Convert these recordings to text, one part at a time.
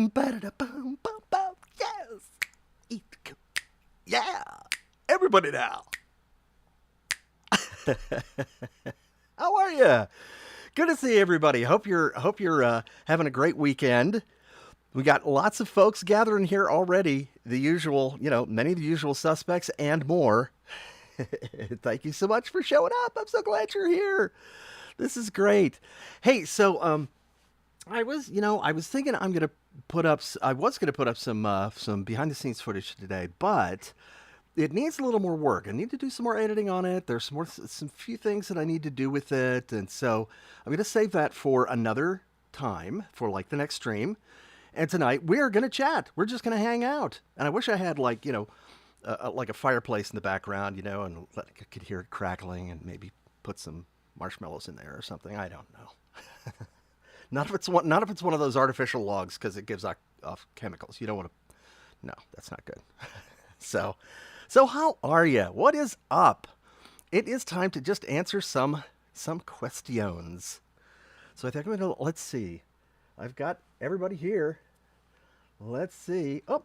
Ba-da-da-bum-bum-bum. Yes. Eat the cookie. Yeah. Everybody now. How are you? Good to see everybody. Hope you're having a great weekend. We got lots of folks gathering here already. The usual, many of the usual suspects and more. Thank you so much for showing up. I'm so glad you're here. This is great. Hey, so I was thinking I was gonna put up some behind the scenes footage today, but it needs a little more work. I need to do some more editing on it. There's some few things that I need to do with it, and so I'm gonna save that for another time for like the next stream. And tonight we are gonna chat. We're just gonna hang out. And I wish I had like a fireplace in the background, and I could hear it crackling, and maybe put some marshmallows in there or something. I don't know. Not if it's one of those artificial logs because it gives off chemicals. You don't want to. No, that's not good. So, how are you? What is up? It is time to just answer some questions. So I think let's see. I've got everybody here. Let's see. Oh,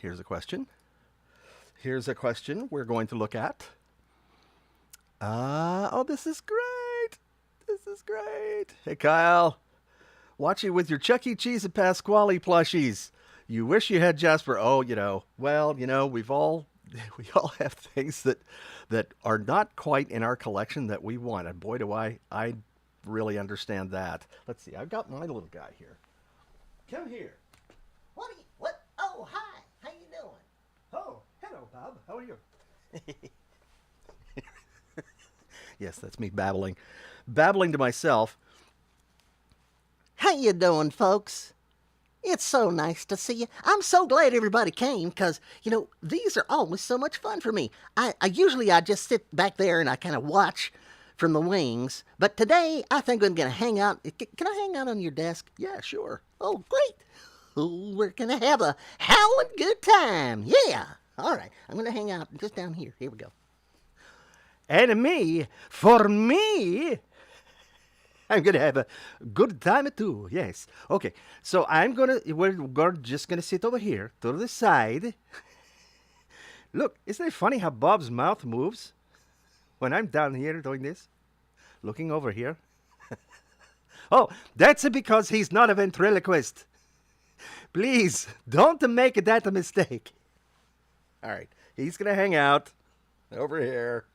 here's a question. Here's a question we're going to look at. Oh, this is great. This is great. Hey, Kyle. Watching with your Chuck E. Cheese and Pasquale plushies. You wish you had Jasper. Oh, we've all we all have things that are not quite in our collection that we want. And boy, do I really understand that. Let's see. I've got my little guy here. Come here. What? Oh, hi. How you doing? Oh, hello, Bob. How are you? Yes, that's me babbling to myself. How you doing, folks? It's so nice to see you. I'm so glad everybody came because, these are always so much fun for me. I usually just sit back there and I kind of watch from the wings. But today, I think I'm going to hang out. Can I hang out on your desk? Yeah, sure. Oh, great. Oh, we're going to have a howling good time. Yeah. All right. I'm going to hang out just down here. Here we go. And for me, I'm going to have a good time too. Yes. Okay. So we're just going to sit over here to the side. Look, isn't it funny how Bob's mouth moves when I'm down here doing this? Looking over here. Oh, that's because he's not a ventriloquist. Please, don't make that a mistake. All right. He's going to hang out over here.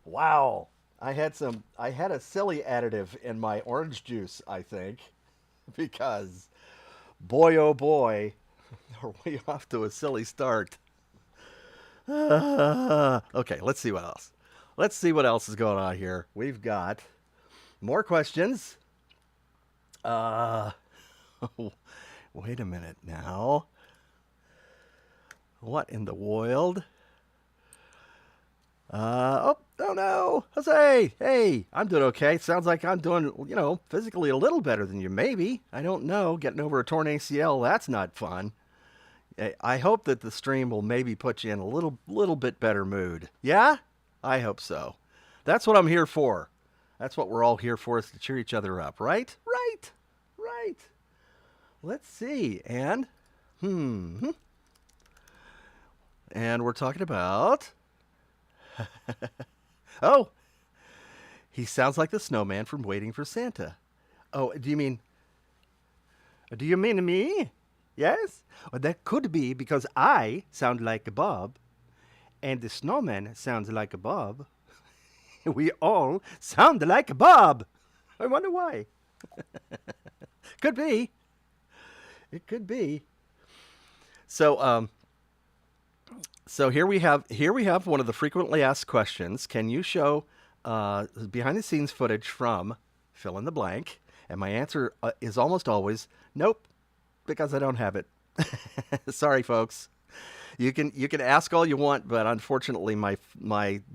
Wow. I had a silly additive in my orange juice, I think, because boy, oh boy, are we off to a silly start. Okay, let's see what else. Let's see what else is going on here. We've got more questions. Wait a minute now. What in the world? Oh no, Jose, hey, I'm doing okay. Sounds like I'm doing, physically a little better than you, maybe. I don't know. Getting over a torn ACL, that's not fun. I hope that the stream will maybe put you in a little bit better mood. Yeah? I hope so. That's what I'm here for. That's what we're all here for, is to cheer each other up, right? Right. Let's see. And we're talking about oh, he sounds like the snowman from Waiting for Santa. Oh, do you mean me? Yes? Well, that could be because I sound like a Bob, and the snowman sounds like a Bob. We all sound like a Bob. I wonder why. Could be. It could be. So here we have one of the frequently asked questions. Can you show behind the scenes footage from fill in the blank? And my answer is almost always nope, because I don't have it. Sorry, folks. You can ask all you want, but unfortunately my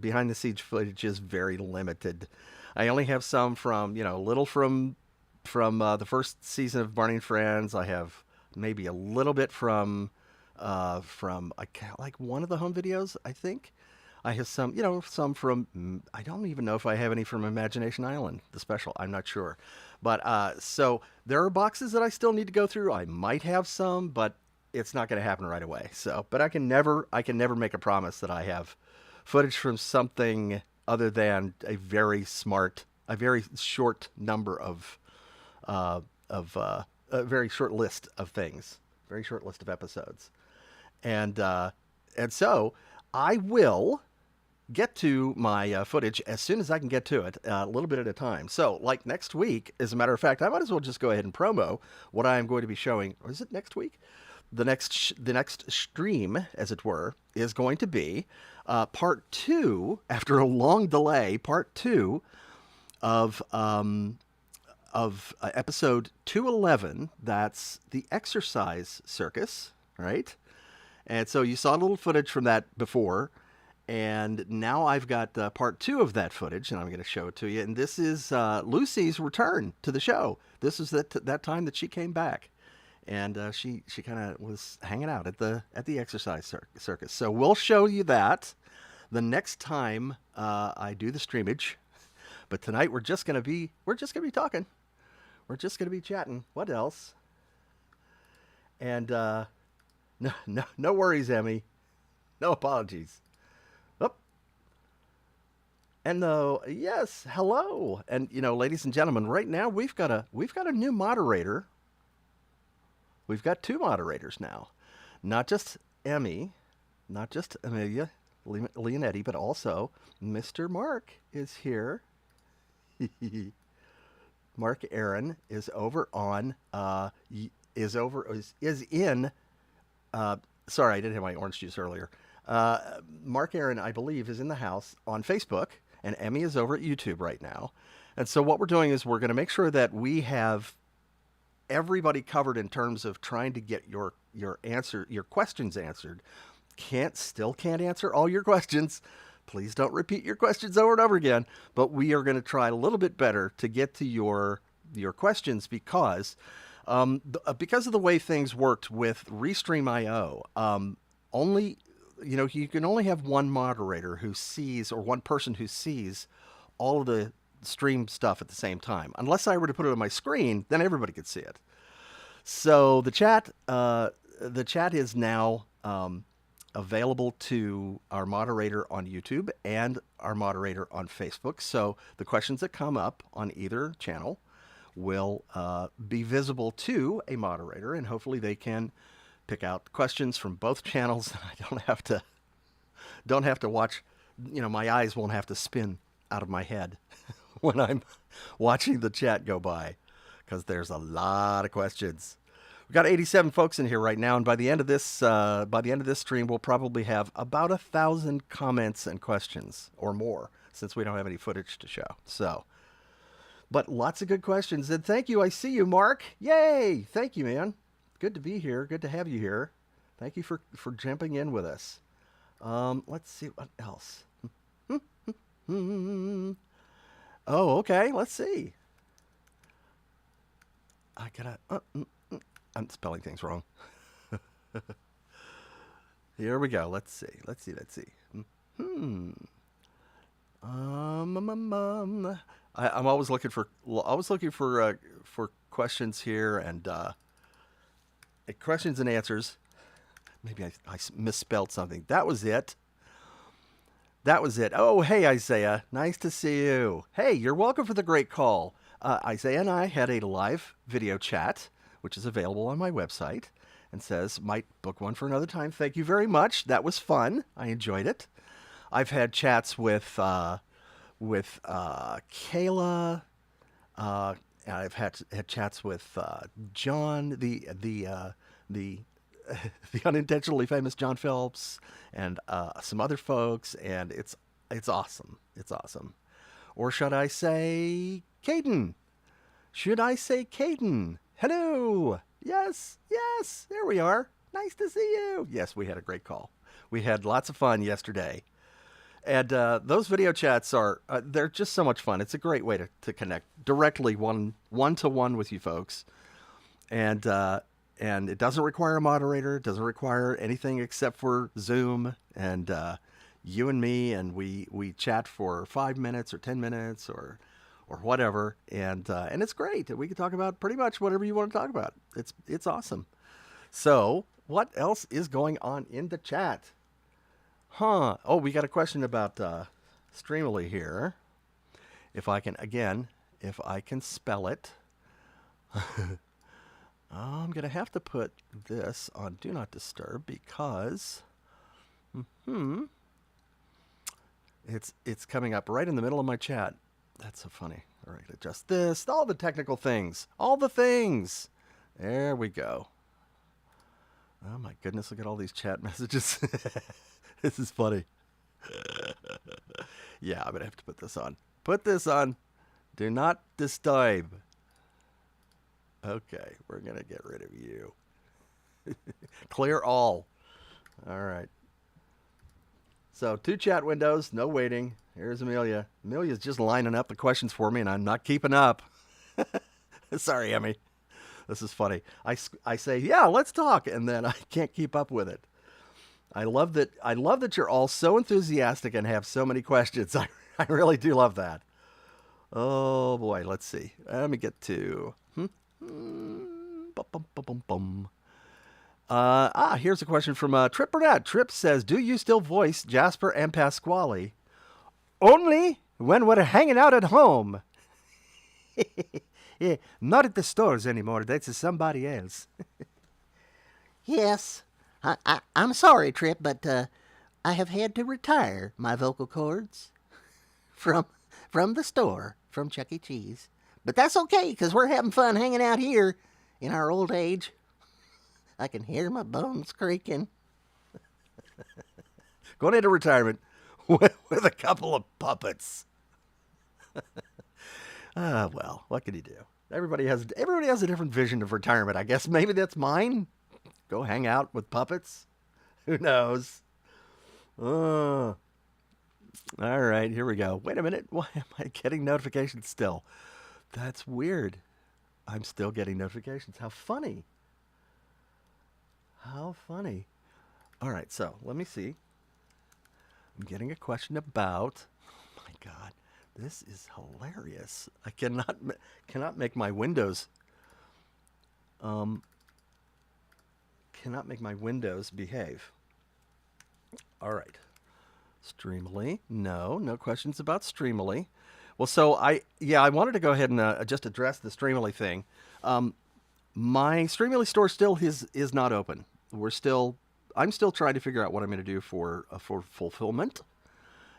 behind the scenes footage is very limited. I only have some from little from the first season of Barney and Friends. I have maybe a little bit from like one of the home videos, I think. I have some, some from. I don't even know if I have any from Imagination Island, the special. I'm not sure, but so there are boxes that I still need to go through. I might have some, but it's not going to happen right away. So, but I can never make a promise that I have footage from something other than a very short number of a very short list of things, very short list of episodes, and uh, and so I will get to my footage as soon as I can get to it, a little bit at a time. So, like next week, as a matter of fact, I might as well just go ahead and promo what I am going to be showing. Or is it next week? The next stream, as it were, is going to be part two. After a long delay, part two of episode 211. That's the exercise circus, right? And so you saw a little footage from that before, and now I've got part two of that footage, and I'm going to show it to you. And this is Lucy's return to the show. This is that time that she came back, and she kind of was hanging out at the exercise circus. So we'll show you that the next time I do the streamage. But tonight we're just gonna be talking. We're just gonna be chatting. What else? And no worries, Emmy. No apologies. Oh, and yes, hello. And ladies and gentlemen, right now we've got a new moderator. We've got two moderators now, not just Emmy, not just Amelia Leonetti, but also Mr. Mark is here. Mark Aaron is over on is in sorry, I didn't have my orange juice earlier. Mark Aaron, I believe, is in the house on Facebook, and Emmy is over at YouTube right now. And so what we're doing is we're going to make sure that we have everybody covered in terms of trying to get your questions answered. Still can't answer all your questions. Please don't repeat your questions over and over again. But we are going to try a little bit better to get to your questions because of the way things worked with Restream.io. Only you can only have one moderator who sees, or one person who sees, all of the stream stuff at the same time. Unless I were to put it on my screen, then everybody could see it. So the chat is now available to our moderator on YouTube and our moderator on Facebook. So the questions that come up on either channel will be visible to a moderator, and hopefully they can pick out questions from both channels. I don't have to watch. My eyes won't have to spin out of my head when I'm watching the chat go by, because there's a lot of questions. We've got 87 folks in here right now, and by the end of this stream, we'll probably have about 1,000 comments and questions or more, since we don't have any footage to show. So, but lots of good questions, and thank you. I see you, Mark. Yay! Thank you, man. Good to be here. Good to have you here. Thank you for jumping in with us. Let's see what else. Oh, okay. Let's see. I gotta. I'm spelling things wrong. Here we go. Let's see. I'm always looking for questions here, and questions and answers. Maybe I misspelled something. That was it. Oh, hey, Isaiah. Nice to see you. Hey, you're welcome for the great call. Isaiah and I had a live video chat, which is available on my website, and says, might book one for another time. Thank you very much. That was fun. I enjoyed it. I've had chats with Kayla. I've had chats with John, the unintentionally famous John Phelps, and some other folks, and it's awesome. It's awesome. Or should I say Caden? Hello. Yes. There we are. Nice to see you. Yes, we had a great call. We had lots of fun yesterday. And those video chats they're just so much fun. It's a great way to connect directly one-to-one with you folks. And it doesn't require a moderator. It doesn't require anything except for Zoom. And you and me, and we chat for 5 minutes or 10 minutes or whatever, and it's great. We can talk about pretty much whatever you want to talk about. It's awesome. So, what else is going on in the chat? Huh? Oh, we got a question about Streamily here. If I can, again, if I can spell it, I'm gonna have to put this on Do Not Disturb because, it's coming up right in the middle of my chat. That's so funny. All right, adjust this. All the technical things. All the things. There we go. Oh my goodness, look at all these chat messages. This is funny. Yeah, I'm going to have to put this on. Put this on. Do not disturb. Okay, we're going to get rid of you. Clear all. All right. So, 2 chat windows, no waiting. Here's Amelia. Amelia's just lining up the questions for me, and I'm not keeping up. Sorry, Emmy. This is funny. I say, yeah, let's talk, and then I can't keep up with it. I love that you're all so enthusiastic and have so many questions. I really do love that. Oh boy, let's see. Let me get to here's a question from Trip Burnett. Trip says, do you still voice Jasper and Pasquale? Only when we're hanging out at home. Yeah, not at the stores anymore. That's somebody else. Yes, I'm sorry, Trip, but I have had to retire my vocal cords from the store, from Chuck E. Cheese. But that's okay, because we're having fun hanging out here in our old age. I can hear my bones creaking. Going into retirement with a couple of puppets. Well, what can you do? Everybody has a different vision of retirement. I guess maybe that's mine. Go hang out with puppets. Who knows? All right, here we go. Wait a minute. Why am I getting notifications still? That's weird. I'm still getting notifications. How funny. How funny. All right, so let me see. I'm getting a question about. Oh my God, this is hilarious. I cannot make my windows. Cannot make my windows behave. All right. Streamily. No questions about Streamily. Well, so I wanted to go ahead and just address the Streamily thing. My Streamily store still is not open. I'm still trying to figure out what I'm going to do for fulfillment.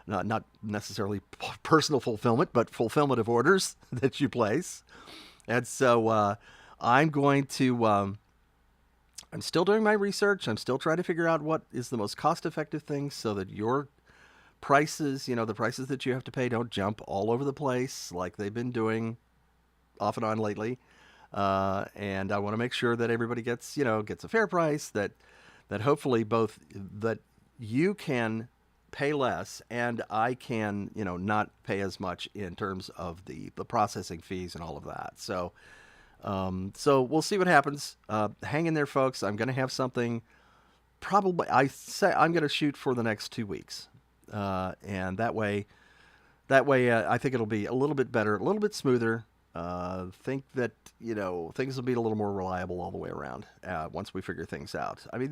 Not necessarily personal fulfillment, but fulfillment of orders that you place. And so I'm going to. I'm still doing my research. I'm still trying to figure out what is the most cost-effective thing so that your prices, the prices that you have to pay don't jump all over the place like they've been doing off and on lately. And I want to make sure that everybody gets a fair price, that hopefully both that you can pay less and I can, not pay as much in terms of the processing fees and all of that. So we'll see what happens. Hang in there, folks. I'm going to have something. Probably, I'm going to shoot for the next 2 weeks, and that way, I think it'll be a little bit better, a little bit smoother. Think that things will be a little more reliable all the way around once we figure things out. I mean,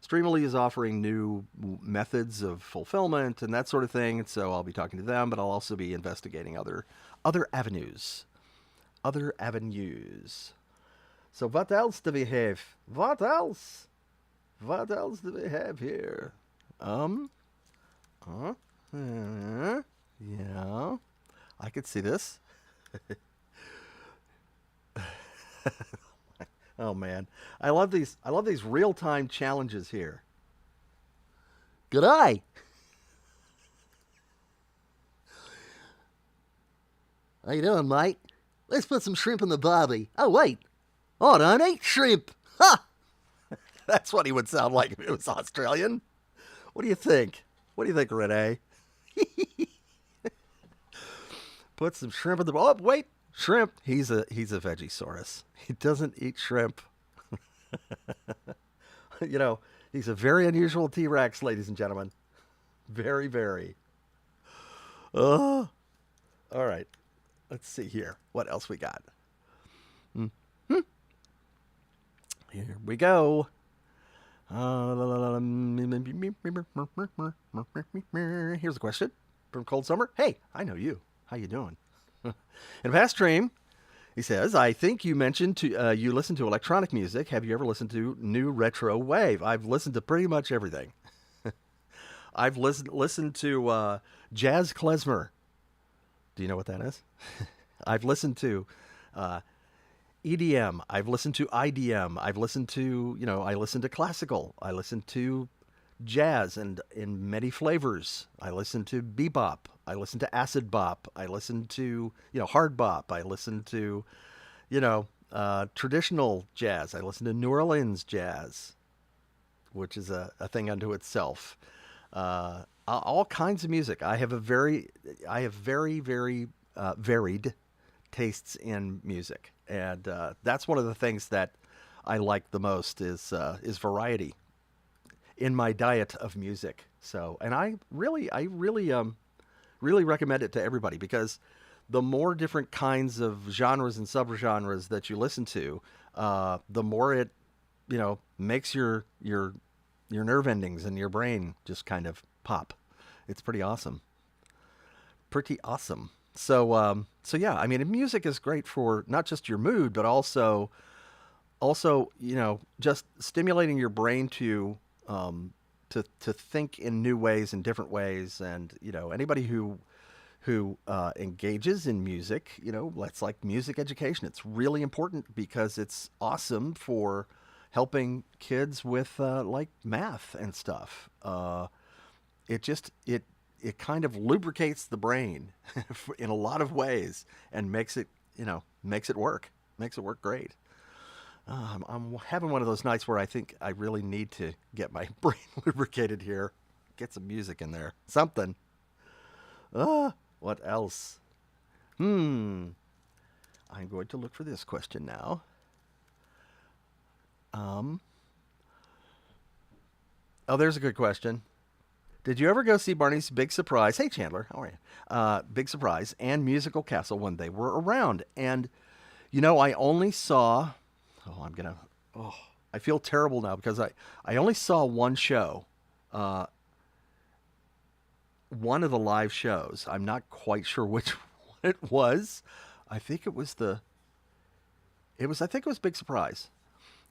Streamily is offering new methods of fulfillment and that sort of thing, and so I'll be talking to them, but I'll also be investigating other avenues. So what else do we have? What else do we have here? Yeah, I could see this. Oh man, I love these real-time challenges here. Good eye. How you doing, mate? Let's put some shrimp in the barbie. Oh, wait. I don't eat shrimp. Ha! That's what he would sound like if it was Australian. What do you think? What do you think, Renee? Put some shrimp in the... Oh, wait. Shrimp. He's a Vegisaurus. He doesn't eat shrimp. He's a very unusual T-Rex, ladies and gentlemen. Very, very. Oh, all right. Let's see here. What else we got? Hmm. Here we go. Here's a question from Cold Summer. Hey, I know you. How you doing? In a past stream, he says, I think you mentioned you listen to electronic music. Have you ever listened to new retro wave? I've listened to pretty much everything. I've listened to jazz klezmer. Do you know what that is? I've listened to uh, EDM. I've listened to IDM. I've listened to, I listen to classical. I listen to jazz and in many flavors. I listen to bebop. I listen to acid bop. I listen to, hard bop. I listen to, traditional jazz. I listen to New Orleans jazz, which is a thing unto itself. All kinds of music. I have very, very varied tastes in music, and that's one of the things that I like the most is variety in my diet of music. So, and really recommend it to everybody because the more different kinds of genres and subgenres that you listen to, the more it makes your nerve endings in your brain just kind of pop. It's pretty awesome. Pretty awesome. So yeah, I mean, music is great for not just your mood, but also just stimulating your brain to think in new ways and different ways. And anybody who engages in music, that's like music education. It's really important because it's awesome for helping kids with like math and stuff. It kind of lubricates the brain in a lot of ways and makes it work great. I'm having one of those nights where I think I really need to get my brain lubricated here. Get some music in there. Something. What else? I'm going to look for this question now. Um, oh, there's a good question. Did you ever go see Barney's Big Surprise? Hey, Chandler, how are you? Big Surprise and Musical Castle when they were around. And, I only saw. Oh, I'm going to. Oh, I feel terrible now because I only saw one show, uh, one of the live shows. I'm not quite sure which one it was. I think it was the. I think it was Big Surprise.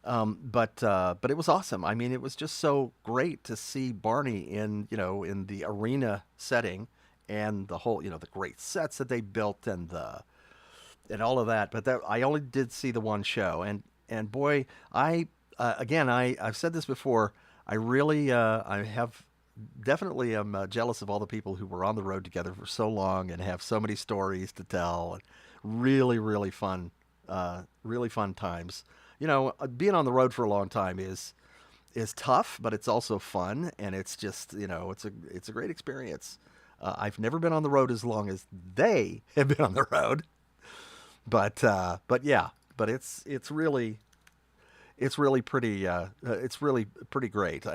But it was awesome. I mean, it was just so great to see Barney in the arena setting and the whole the great sets that they built and all of that. But that I only did see the one show, and boy, I again I've said this before. I have definitely am jealous of all the people who were on the road together for so long and have so many stories to tell. Really fun times. Being on the road for a long time is tough, but it's also fun, and it's just it's a great experience. I've never been on the road as long as they have been on the road, but yeah, but it's really pretty great.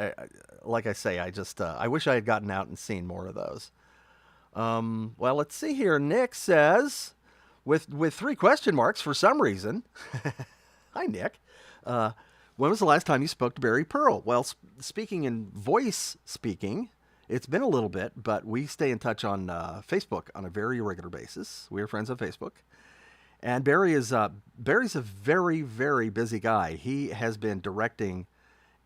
Like I say, I wish I had gotten out and seen more of those. Well, let's see here. Nick says, with three question marks for some reason. Hi, Nick. Uh, when was the last time you spoke to Barry Pearl? Well, speaking in voice speaking, it's been a little bit, but we stay in touch on Facebook on a very regular basis. We are friends on Facebook, and Barry's a very very busy guy. He has been directing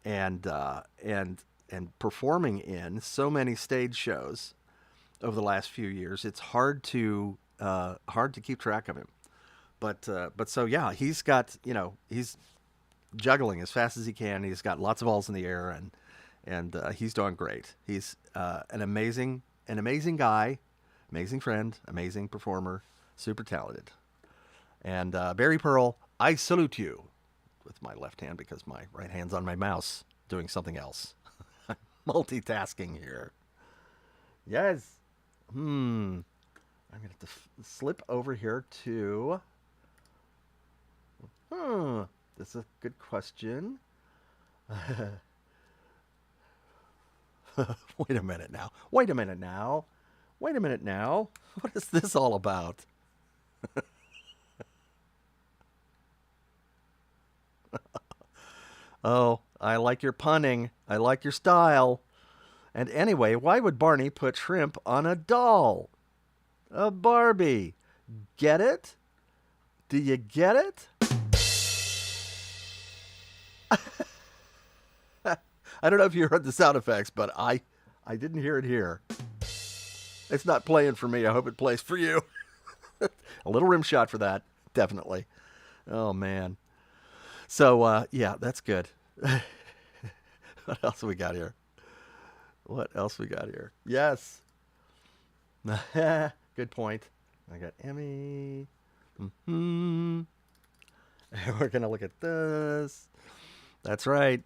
and and performing in so many stage shows over the last few years. It's hard to keep track of him. But so yeah, he's got he's juggling as fast as he can. He's got lots of balls in the air, and he's doing great. He's an amazing guy, amazing friend, amazing performer, super talented. And Barry Pearl, I salute you with my left hand because my right hand's on my mouse doing something else. Multitasking here. Yes. I'm gonna have to slip over here to. This is a good question. Wait a minute now. Wait a minute now. Wait a minute now. What is this all about? Oh, I like your punning. I like your style. And anyway, why would Barney put shrimp on a doll? A Barbie. Get it? Do you get it? I don't know if you heard the sound effects, but I didn't hear it here. It's not playing for me. I hope it plays for you. A little rim shot for that, definitely. Oh man. So yeah, that's good. What else we got here? What else we got here? Yes. Good point. I got Emmy. Hmm. We're gonna look at this. That's right.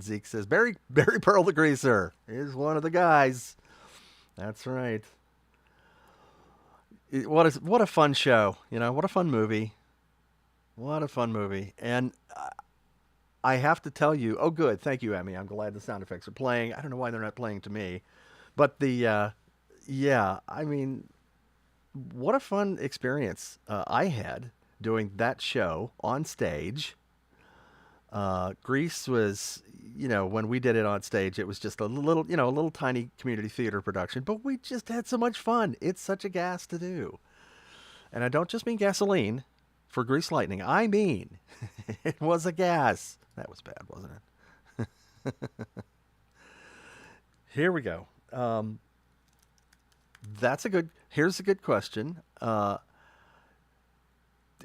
Zeke says Barry Pearl the Greaser is one of the guys. That's right. What a fun show. You know, what a fun movie. What a fun movie. And I have to tell you, oh good, thank you, Emmy. I'm glad the sound effects are playing. I don't know why they're not playing to me, but yeah, I mean, what a fun experience I had doing that show on stage. Grease was, when we did it on stage, it was just a little, a little tiny community theater production, but we just had so much fun. It's such a gas to do. And I don't just mean gasoline for Grease Lightning. I mean, it was a gas. That was bad, wasn't it? Here we go. Here's a good question.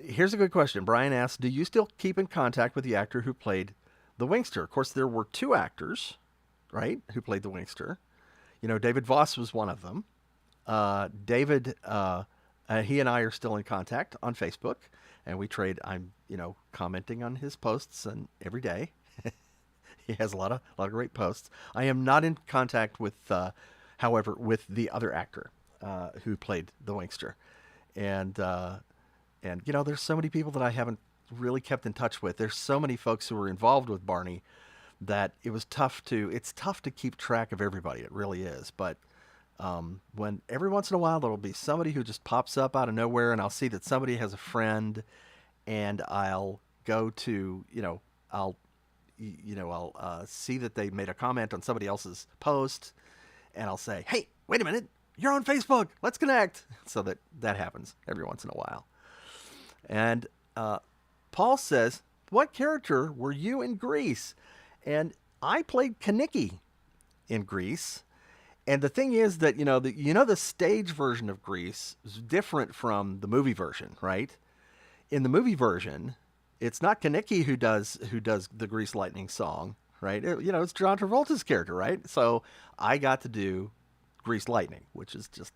Here's a good question. Brian asks, do you still keep in contact with the actor who played the Wingster? Of course, there were two actors, right, who played the Wingster. David Voss was one of them. David, he and I are still in contact on Facebook, and we trade. I'm, commenting on his posts and every day. He has a lot of great posts. I am not in contact with, however, with the other actor who played the Wingster, and there's so many people that I haven't really kept in touch with. There's so many folks who were involved with Barney that it's tough to keep track of everybody. It really is. But when every once in a while there'll be somebody who just pops up out of nowhere, and I'll see that somebody has a friend, and I'll go to, I'll see that they made a comment on somebody else's post, and I'll say, hey, wait a minute, you're on Facebook, let's connect. So that happens every once in a while. And Paul says, what character were you in Grease? And I played Kaniki in Grease. And the thing is that, the stage version of Grease is different from the movie version, right? In the movie version, it's not Kaniki who does the Grease Lightning song, right? It's John Travolta's character, right? So I got to do Grease Lightning, which is just,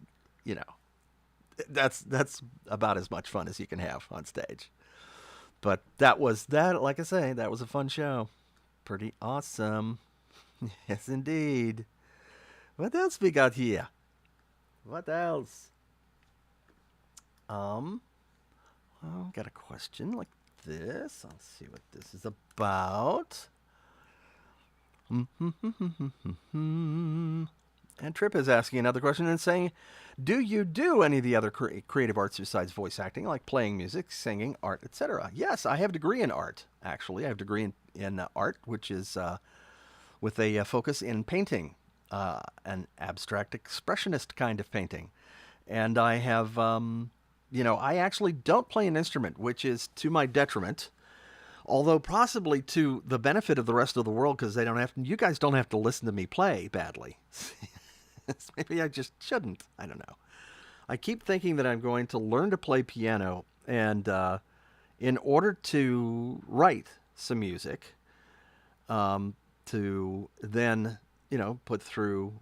that's about as much fun as you can have on stage. But like I say, that was a fun show. Pretty awesome. Yes, indeed. What else we got here? What else? Got a question like this. I'll see what this is about. And Trip is asking another question and saying, do you do any of the other creative arts besides voice acting, like playing music, singing, art, etc.? Yes, I have a degree in art, actually. I have a degree in art, which is with a focus in painting, an abstract expressionist kind of painting. And I have, I actually don't play an instrument, which is to my detriment. Although possibly to the benefit of the rest of the world, because you guys don't have to listen to me play badly. Maybe I just shouldn't. I don't know. I keep thinking that I'm going to learn to play piano, and in order to write some music, to then, put through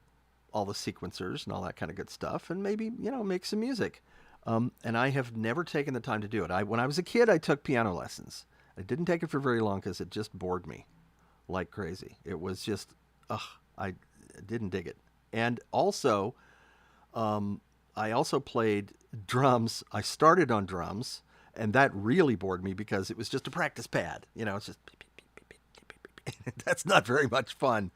all the sequencers and all that kind of good stuff, and maybe, make some music. And I have never taken the time to do it. When I was a kid, I took piano lessons. I didn't take it for very long because it just bored me like crazy. It was just, I didn't dig it. And also, I also played drums. I started on drums, and that really bored me because it was just a practice pad. It's just, that's not very much fun.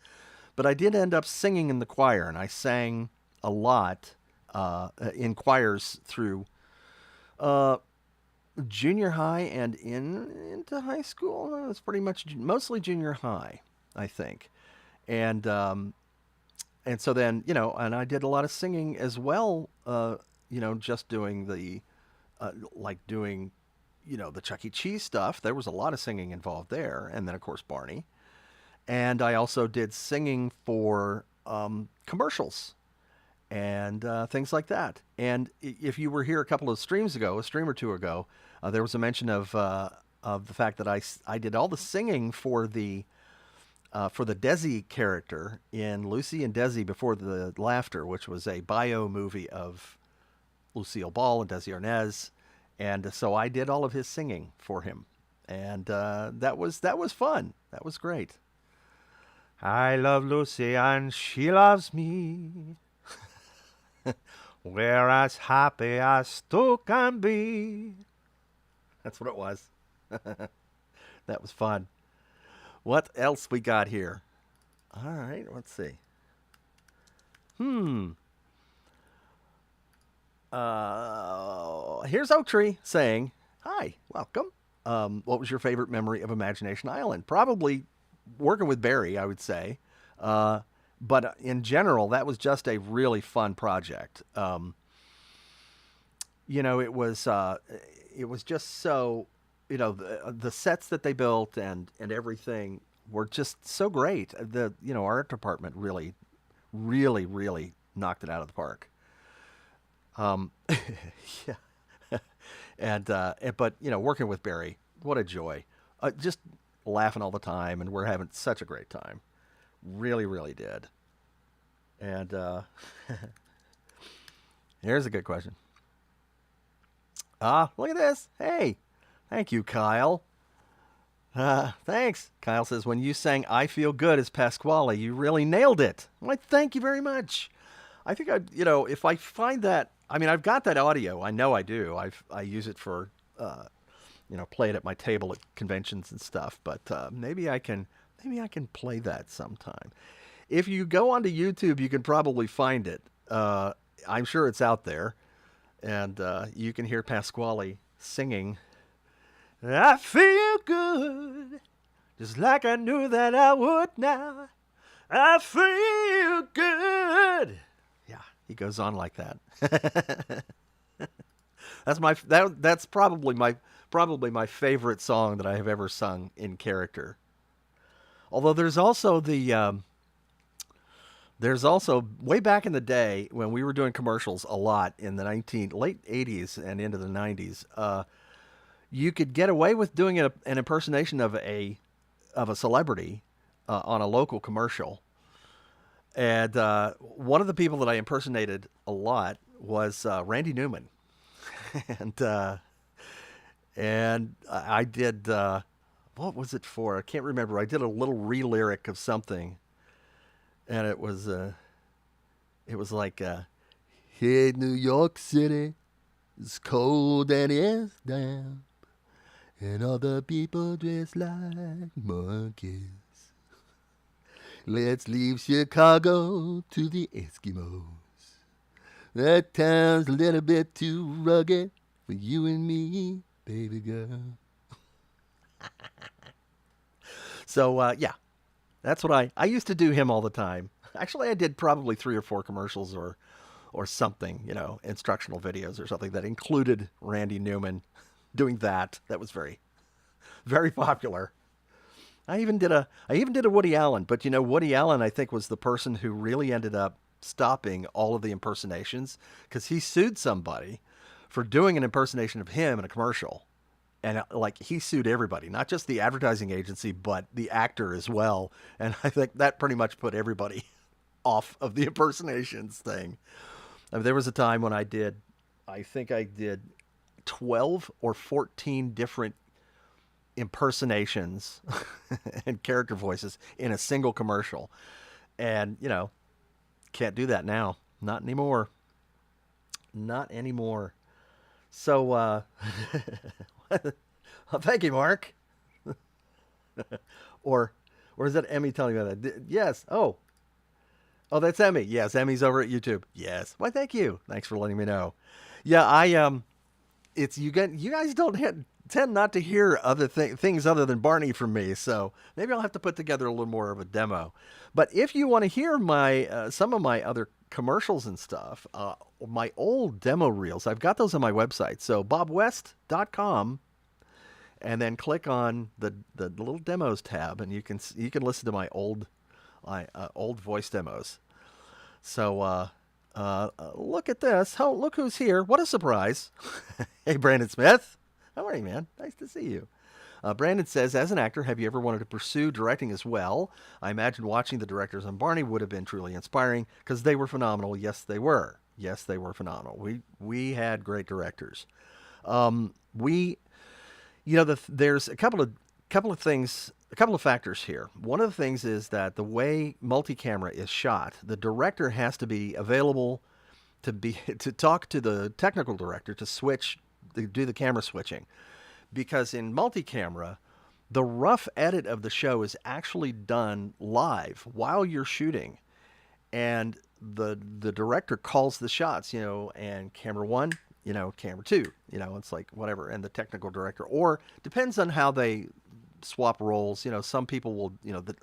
but I did end up singing in the choir, and I sang a lot in choirs through uh, junior high and into high school. It's pretty much mostly junior high, I think. And and so then and I did a lot of singing as well. Just doing the like doing the Chuck E. Cheese stuff. There was a lot of singing involved there, and then of course Barney. And I also did singing for commercials and things like that. And if you were here a couple of streams ago, a stream or two ago, there was a mention of the fact that I did all the singing for the Desi character in Lucy and Desi Before the Laughter, which was a bio movie of Lucille Ball and Desi Arnaz, and so I did all of his singing for him, and that was fun. That was great. I love Lucy and she loves me. We're as happy as two can be. That's what it was. That was fun. What else we got here? All right, let's see. Hmm. Here's Oak Tree saying, "Hi, welcome. What was your favorite memory of Imagination Island? Probably working with Barry, I would say. But in general, that was just a really fun project. It was just so, the sets that they built and everything were just so great. Our art department really, really, really knocked it out of the park. Um, yeah, but working with Barry, what a joy! Just laughing all the time, and we're having such a great time. Really, really did. And here's a good question. Look at this. Hey, thank you, Kyle. Thanks. Kyle says, when you sang I Feel Good as Pasquale, you really nailed it. I'm like, thank you very much. I think if I find that, I mean, I've got that audio. I know I do. I use it for, play it at my table at conventions and stuff. But maybe I can play that sometime. If you go onto YouTube, you can probably find it. I'm sure it's out there, and you can hear Pasquale singing. I feel good, just like I knew that I would now. I feel good. Yeah, he goes on like that. That's probably my favorite song that I have ever sung in character. Although there's also way back in the day when we were doing commercials a lot in the late 80s and into the 90s. You could get away with doing an impersonation of a celebrity on a local commercial. And one of the people that I impersonated a lot was Randy Newman, and I did what was it for? I can't remember. I did a little re-lyric of something, and it was like, "Hey, New York City, it's cold and it's damp, and all the people dress like monkeys. Let's leave Chicago to the Eskimos. That town's a little bit too rugged for you and me, baby girl." So yeah, that's what I used to do him all the time. Actually, I did probably 3 or 4 commercials or something, instructional videos or something that included Randy Newman doing that. That was very, very popular. I even did a Woody Allen, but Woody Allen I think was the person who really ended up stopping all of the impersonations because he sued somebody for doing an impersonation of him in a commercial. And like he sued everybody, not just the advertising agency, but the actor as well. And I think that pretty much put everybody off of the impersonations thing. I mean, there was a time when I think I did 12 or 14 different impersonations and character voices in a single commercial. And, can't do that now. Not anymore. Not anymore. So, well, thank you, Mark. or is that Emmy telling me that? Yes. Oh, Oh, that's Emmy. Yes, Emmy's over at YouTube. Yes. Why, thank you. Thanks for letting me know. Yeah, it's you guys don't tend not to hear things other than Barney from me, so maybe I'll have to put together a little more of a demo. But if you want to hear my some of my other commercials and stuff, my old demo reels, I've got those on my website. So bobwest.com, and then click on the little demos tab, and you can listen to my old voice demos. So look at this. Oh, look who's here. What a surprise. Hey, Brandon Smith. How are you, man? Nice to see you. Brandon says, as an actor, have you ever wanted to pursue directing as well? I imagine watching the directors on Barney would have been truly inspiring because they were phenomenal. Yes, they were. Yes, they were phenomenal. We had great directors. We there's a couple of things, a couple of factors here. One of the things is that the way multi-camera is shot, the director has to be available to be to talk to the technical director to do the camera switching, because in multi-camera, the rough edit of the show is actually done live while you're shooting, and the director calls the shots, and camera one, camera two, it's like whatever, and the technical director, or depends on how they swap roles. Some people will,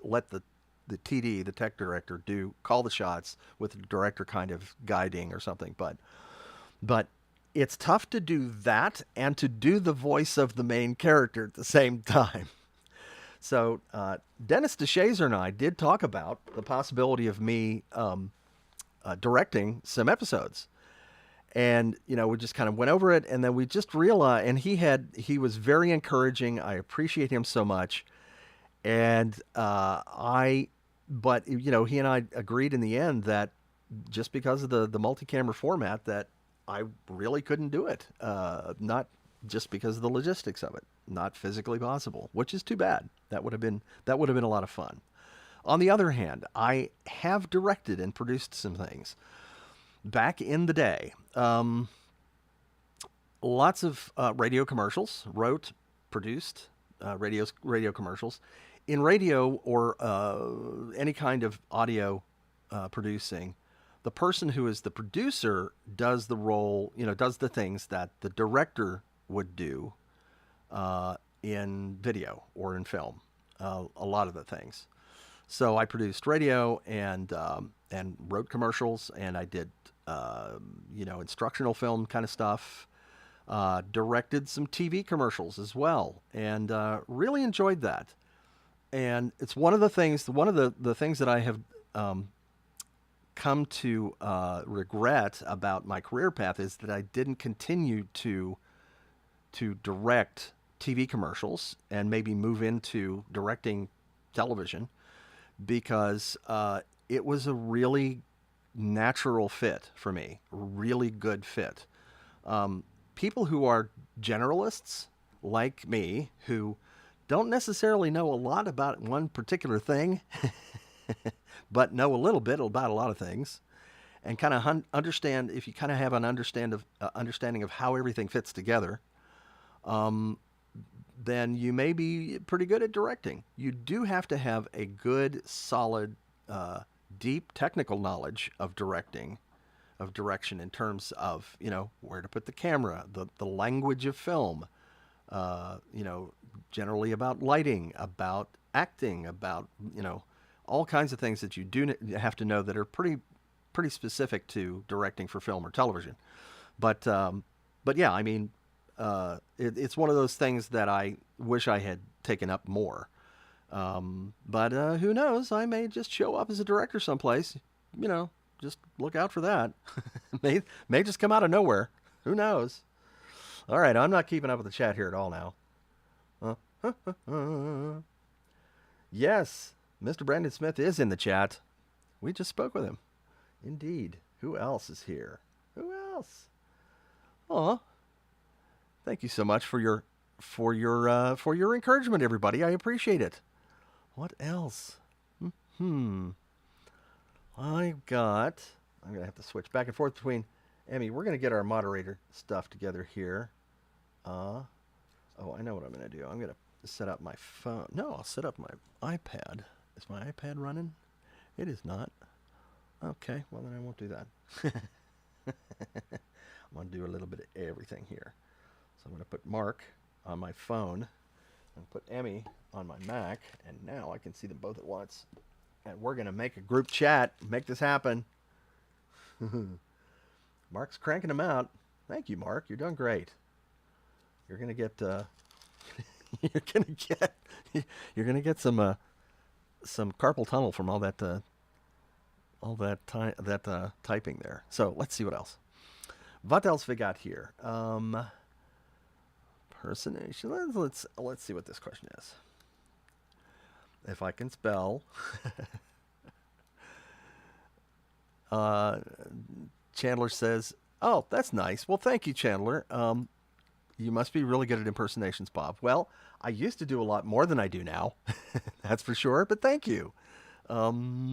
let the TD, the tech director, call the shots with the director kind of guiding or something. But it's tough to do that and to do the voice of the main character at the same time. So Dennis DeShazer and I did talk about the possibility of me directing some episodes, and we just kind of went over it, and then we just realized, and he was very encouraging. I appreciate him so much, and but he and I agreed in the end that just because of the multi-camera format, that I really couldn't do it. Not just because of the logistics of it, not physically possible, which is too bad. That would have been a lot of fun. On the other hand, I have directed and produced some things back in the day. Lots of radio commercials, wrote, produced radio commercials. In radio or any kind of audio producing, the person who is the producer does the role, does the things that the director would do in video or in film. A lot of the things. So I produced radio and wrote commercials, and I did instructional film kind of stuff. Directed some TV commercials as well, and really enjoyed that. And it's one of the things that I have come to regret about my career path is that I didn't continue to direct TV commercials and maybe move into directing television, because it was a really natural fit for me, really good fit. People who are generalists like me, who don't necessarily know a lot about one particular thing, but know a little bit about a lot of things, and kind of understand, if you kind of have an understanding of how everything fits together, then you may be pretty good at directing. You do have to have a good, solid, deep technical knowledge of directing, of direction, in terms of where to put the camera, the language of film, generally about lighting, about acting, about all kinds of things that you do have to know that are pretty specific to directing for film or television. But yeah, I mean, it's one of those things that I wish I had taken up more. But who knows? I may just show up as a director someplace. Just look out for that. may just come out of nowhere. Who knows? All right, I'm not keeping up with the chat here at all now. Yes, Mr. Brandon Smith is in the chat. We just spoke with him. Indeed. Who else is here? Who else? Aw. Thank you so much for your encouragement, everybody. I appreciate it. What else? I'm gonna have to switch back and forth between Emmy. We're gonna get our moderator stuff together here. Oh, I know what I'm gonna do. I'm gonna set up my phone. No, I'll set up my iPad. Is my iPad running? It is not. Okay, well then I won't do that. I'm going to do a little bit of everything here. So I'm going to put Mark on my phone and put Emmy on my Mac, and now I can see them both at once. And we're going to make a group chat, make this happen. Mark's cranking them out. Thank you, Mark. You're doing great. You're going to get you're going to get you're going to get some carpal tunnel from all that typing there. So, let's see what else. What else we got here? Impersonation. Let's see what this question is. If I can spell. uh, Chandler says, "Oh, that's nice. Well, thank you, Chandler. You must be really good at impersonations, Bob." Well, I used to do a lot more than I do now. That's for sure. But thank you. I'm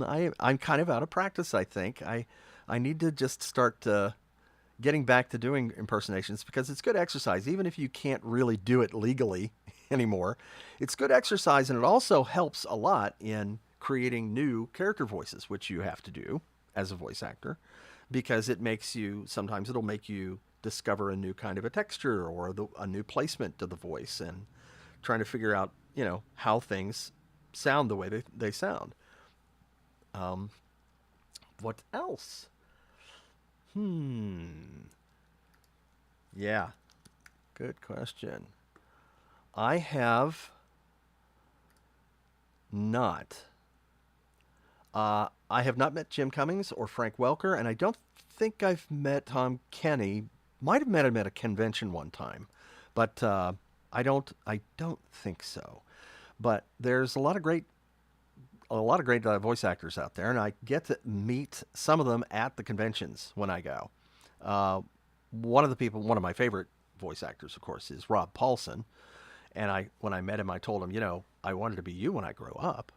kind of out of practice. I think I need to just start getting back to doing impersonations because it's good exercise, even if you can't really do it legally anymore. It's good exercise, and it also helps a lot in creating new character voices, which you have to do as a voice actor, because sometimes it'll make you discover a new kind of a texture or a new placement to the voice and trying to figure out, how things sound the way they sound. Um, what else? Yeah, good question. I have not. I have not met Jim Cummings or Frank Welker, and I don't think I've met Tom Kenny. Might have met him at a convention one time, but I don't. I don't think so. But there's a lot of great voice actors out there, and I get to meet some of them at the conventions when I go. Uh, one of my favorite voice actors, of course, is Rob Paulson. And when I met him, I told him, I wanted to be you when I grow up.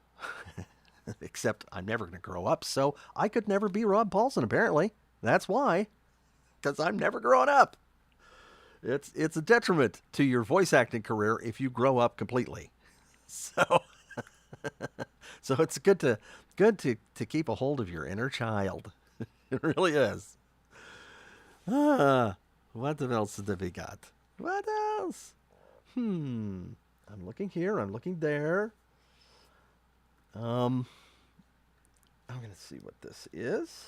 Except I'm never going to grow up, so I could never be Rob Paulson. Apparently, that's why, because I'm never growing up. It's a detriment to your voice acting career if you grow up completely. So so it's good to keep a hold of your inner child. It really is. What else did we got? What else? I'm looking here. I'm looking there. Um, I'm gonna see what this is.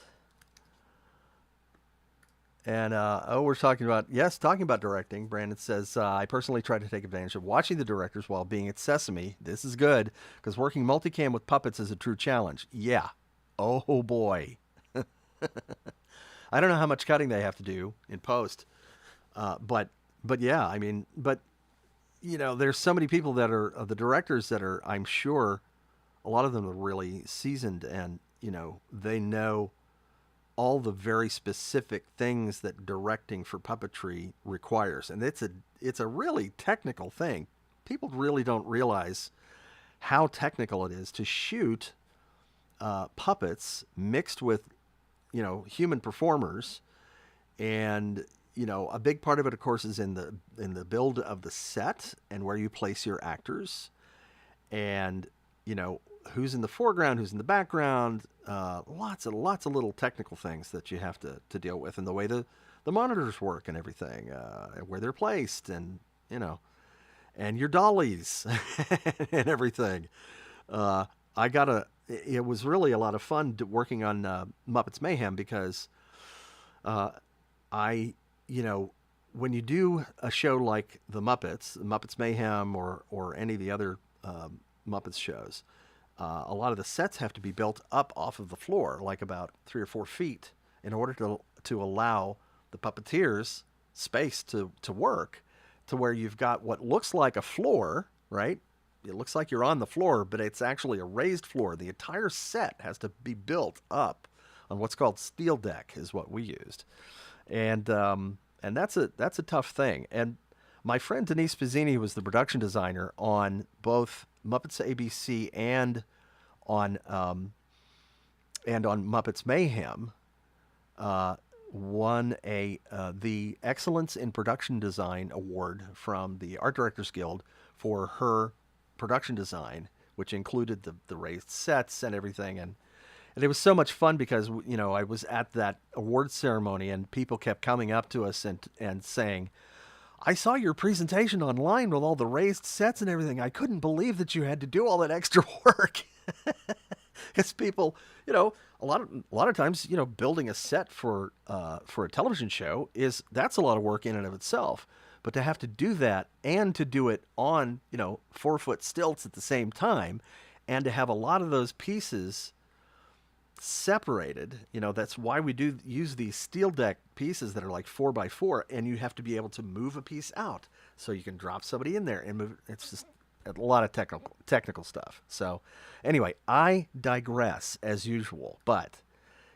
And we're talking about directing. Brandon says, I personally try to take advantage of watching the directors while being at Sesame. This is good because working multicam with puppets is a true challenge. Yeah. Oh boy. I don't know how much cutting they have to do in post, but yeah, I mean, but there's so many people that are the directors that are. I'm sure a lot of them are really seasoned, and they know all the very specific things that directing for puppetry requires, and it's a really technical thing. People really don't realize how technical it is to shoot puppets mixed with human performers, and a big part of it, of course, is in the build of the set and where you place your actors, and who's in the foreground, who's in the background. Lots of little technical things that you have to deal with, and the way the monitors work and everything, where they're placed, and and your dollies and everything. I gotta. It was really a lot of fun working on Muppets Mayhem because I, when you do a show like the Muppets Mayhem, or any of the other Muppets shows, a lot of the sets have to be built up off of the floor, like about 3 or 4 feet, in order to allow the puppeteers space to work, to where you've got what looks like a floor, right? It looks like you're on the floor, but it's actually a raised floor. The entire set has to be built up on what's called steel deck, is what we used, and that's a tough thing. And my friend Denise Pizzini, who was the production designer on both Muppets ABC and on Muppets Mayhem, won the Excellence in Production Design Award from the Art Directors Guild for her production design, which included the raised sets and everything. And And it was so much fun because I was at that award ceremony and people kept coming up to us and saying, "I saw your presentation online with all the raised sets and everything. I couldn't believe that you had to do all that extra work." Because people, a lot of times, building a set for a television show that's a lot of work in and of itself. But to have to do that and to do it on 4-foot stilts at the same time, and to have a lot of those pieces separated, that's why we do use these steel deck pieces that are like 4x4, and you have to be able to move a piece out so you can drop somebody in there and move. It's just a lot of technical stuff. So anyway, I digress as usual, but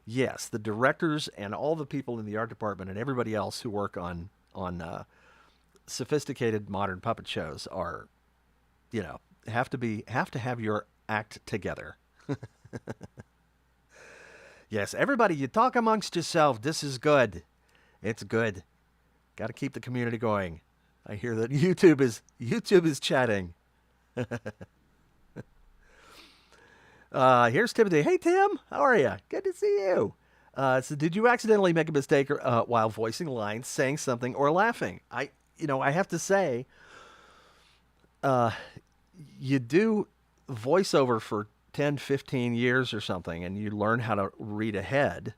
yes, the directors and all the people in the art department and everybody else who work on sophisticated modern puppet shows are, have to have your act together. Yes, everybody, you talk amongst yourself. This is good. It's good. Got to keep the community going. I hear that YouTube is chatting. Here's Timothy. Hey Tim, how are you? Good to see you. So did you accidentally make a mistake while voicing lines, saying something, or laughing? I have to say, you do voiceover for 10, 15 years or something, and you learn how to read ahead.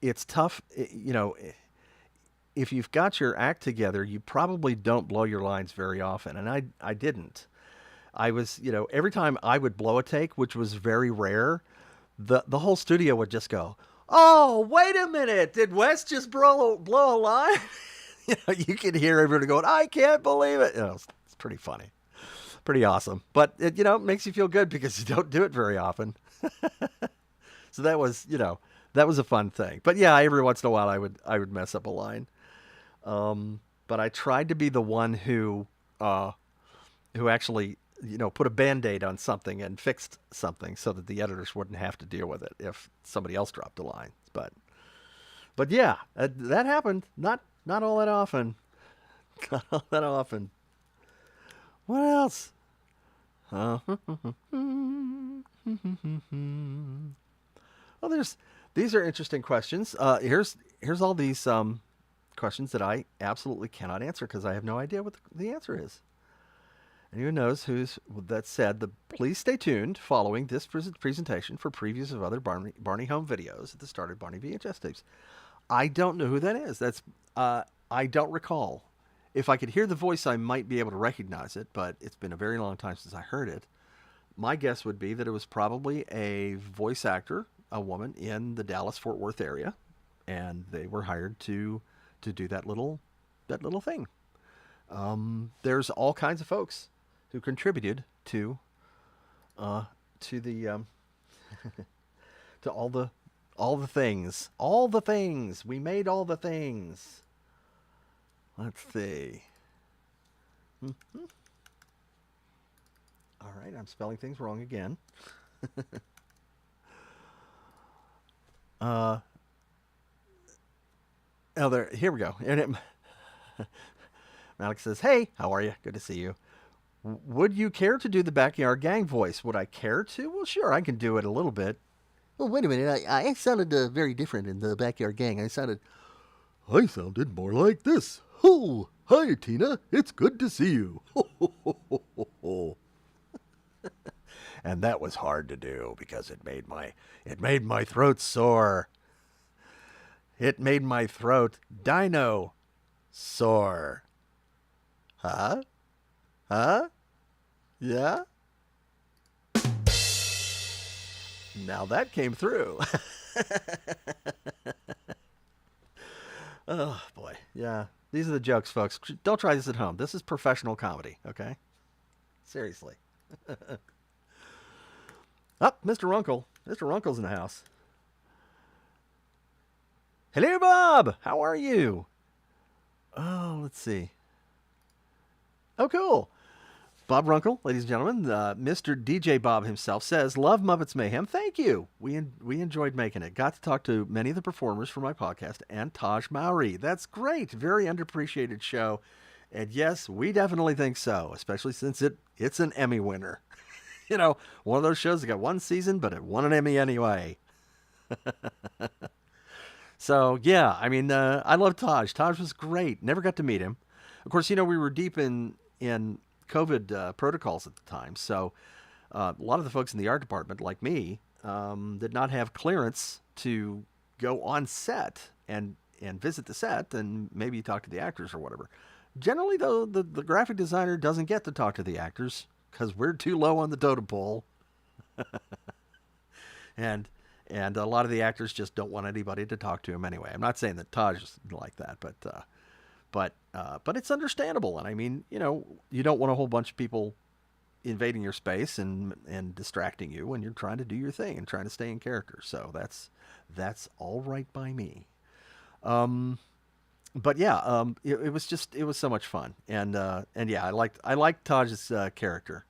It's tough, if you've got your act together, you probably don't blow your lines very often. And I didn't. I was, every time I would blow a take, which was very rare, the whole studio would just go, "Oh, wait a minute. Did Wes just blow a line?" You could hear everybody going, "I can't believe it." It's pretty funny. Pretty awesome. But it, makes you feel good because you don't do it very often. So that was a fun thing. But yeah, every once in a while I would mess up a line. But I tried to be the one who actually, put a Band-Aid on something and fixed something so that the editors wouldn't have to deal with it if somebody else dropped a line. But yeah, that happened. Not all that often. Not all that often. What else? Well, these are interesting questions. Here's all these questions that I absolutely cannot answer because I have no idea what the answer is. Anyone knows that said, please stay tuned following this presentation for previews of other Barney Home videos at the start of Barney VHS tapes. I don't know who that is. I don't recall. If I could hear the voice, I might be able to recognize it, but it's been a very long time since I heard it. My guess would be that it was probably a voice actor, a woman in the Dallas-Fort Worth area, and they were hired to do that little thing. There's all kinds of folks who contributed to the to all the things. All the things. We made all the things. Let's see. Mm-hmm. All right, I'm spelling things wrong again. Here we go. And Alex says, "Hey, how are you? Good to see you. Would you care to do the Backyard Gang voice? Would I care to? Well, sure, I can do it a little bit." Well, wait a minute. I sounded very different in the Backyard Gang. I sounded more like this. "Oh, hi, Tina. It's good to see you." And that was hard to do because it made my throat sore. It made my throat dino sore. Huh? Yeah? Now that came through. Oh, boy. Yeah. These are the jokes, folks. Don't try this at home. This is professional comedy, okay? Seriously. Oh, Mr. Runkle. Mr. Runkle's in the house. Hello, Bob. How are you? Oh, let's see. Oh, cool. Bob Runkle, ladies and gentlemen, Mr. DJ Bob himself says, "Love Muppets Mayhem." Thank you. We enjoyed making it. Got to talk to many of the performers for my podcast and Taj Mowry. That's great. Very underappreciated show. And yes, we definitely think so, especially since it's an Emmy winner. One of those shows that got one season, but it won an Emmy anyway. So yeah, I mean, I love Taj. Taj was great. Never got to meet him. Of course, we were deep in COVID protocols at the time, so a lot of the folks in the art department, like me, did not have clearance to go on set and visit the set and maybe talk to the actors or whatever. Generally, though, the graphic designer doesn't get to talk to the actors because we're too low on the totem pole, and and a lot of the actors just don't want anybody to talk to him anyway. I'm not saying that Taj is like that, but it's understandable. And I mean, you don't want a whole bunch of people invading your space and distracting you when you're trying to do your thing and trying to stay in character. So that's all right by me. Um, but yeah, it was so much fun, and yeah, I liked Taj's character.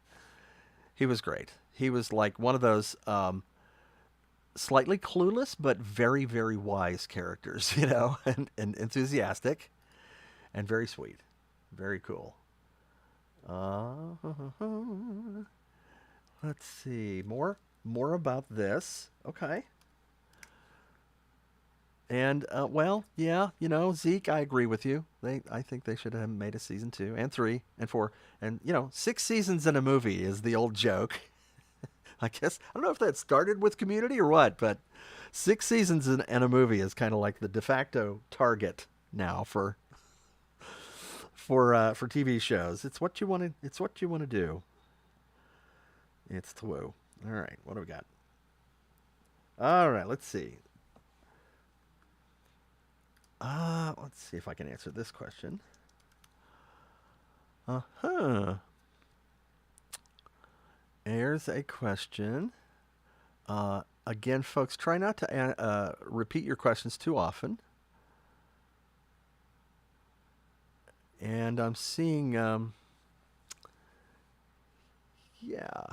He was great. He was like one of those slightly clueless but very very wise characters, and enthusiastic and very sweet, very cool. Uh, let's see more about this. Okay. And well, yeah, Zeke, I agree with you. I think they should have made a season 2 and 3 and 4, and 6 seasons in a movie is the old joke. I guess I don't know if that started with Community or what, but 6 seasons in a movie is kind of like the de facto target now for TV shows. It's what you want to. It's what you want to do. It's twoo. All right, what do we got? All right, let's see. Let's see if I can answer this question. Uh huh. Here's a question. Again, folks, try not to repeat your questions too often. And I'm seeing, yeah.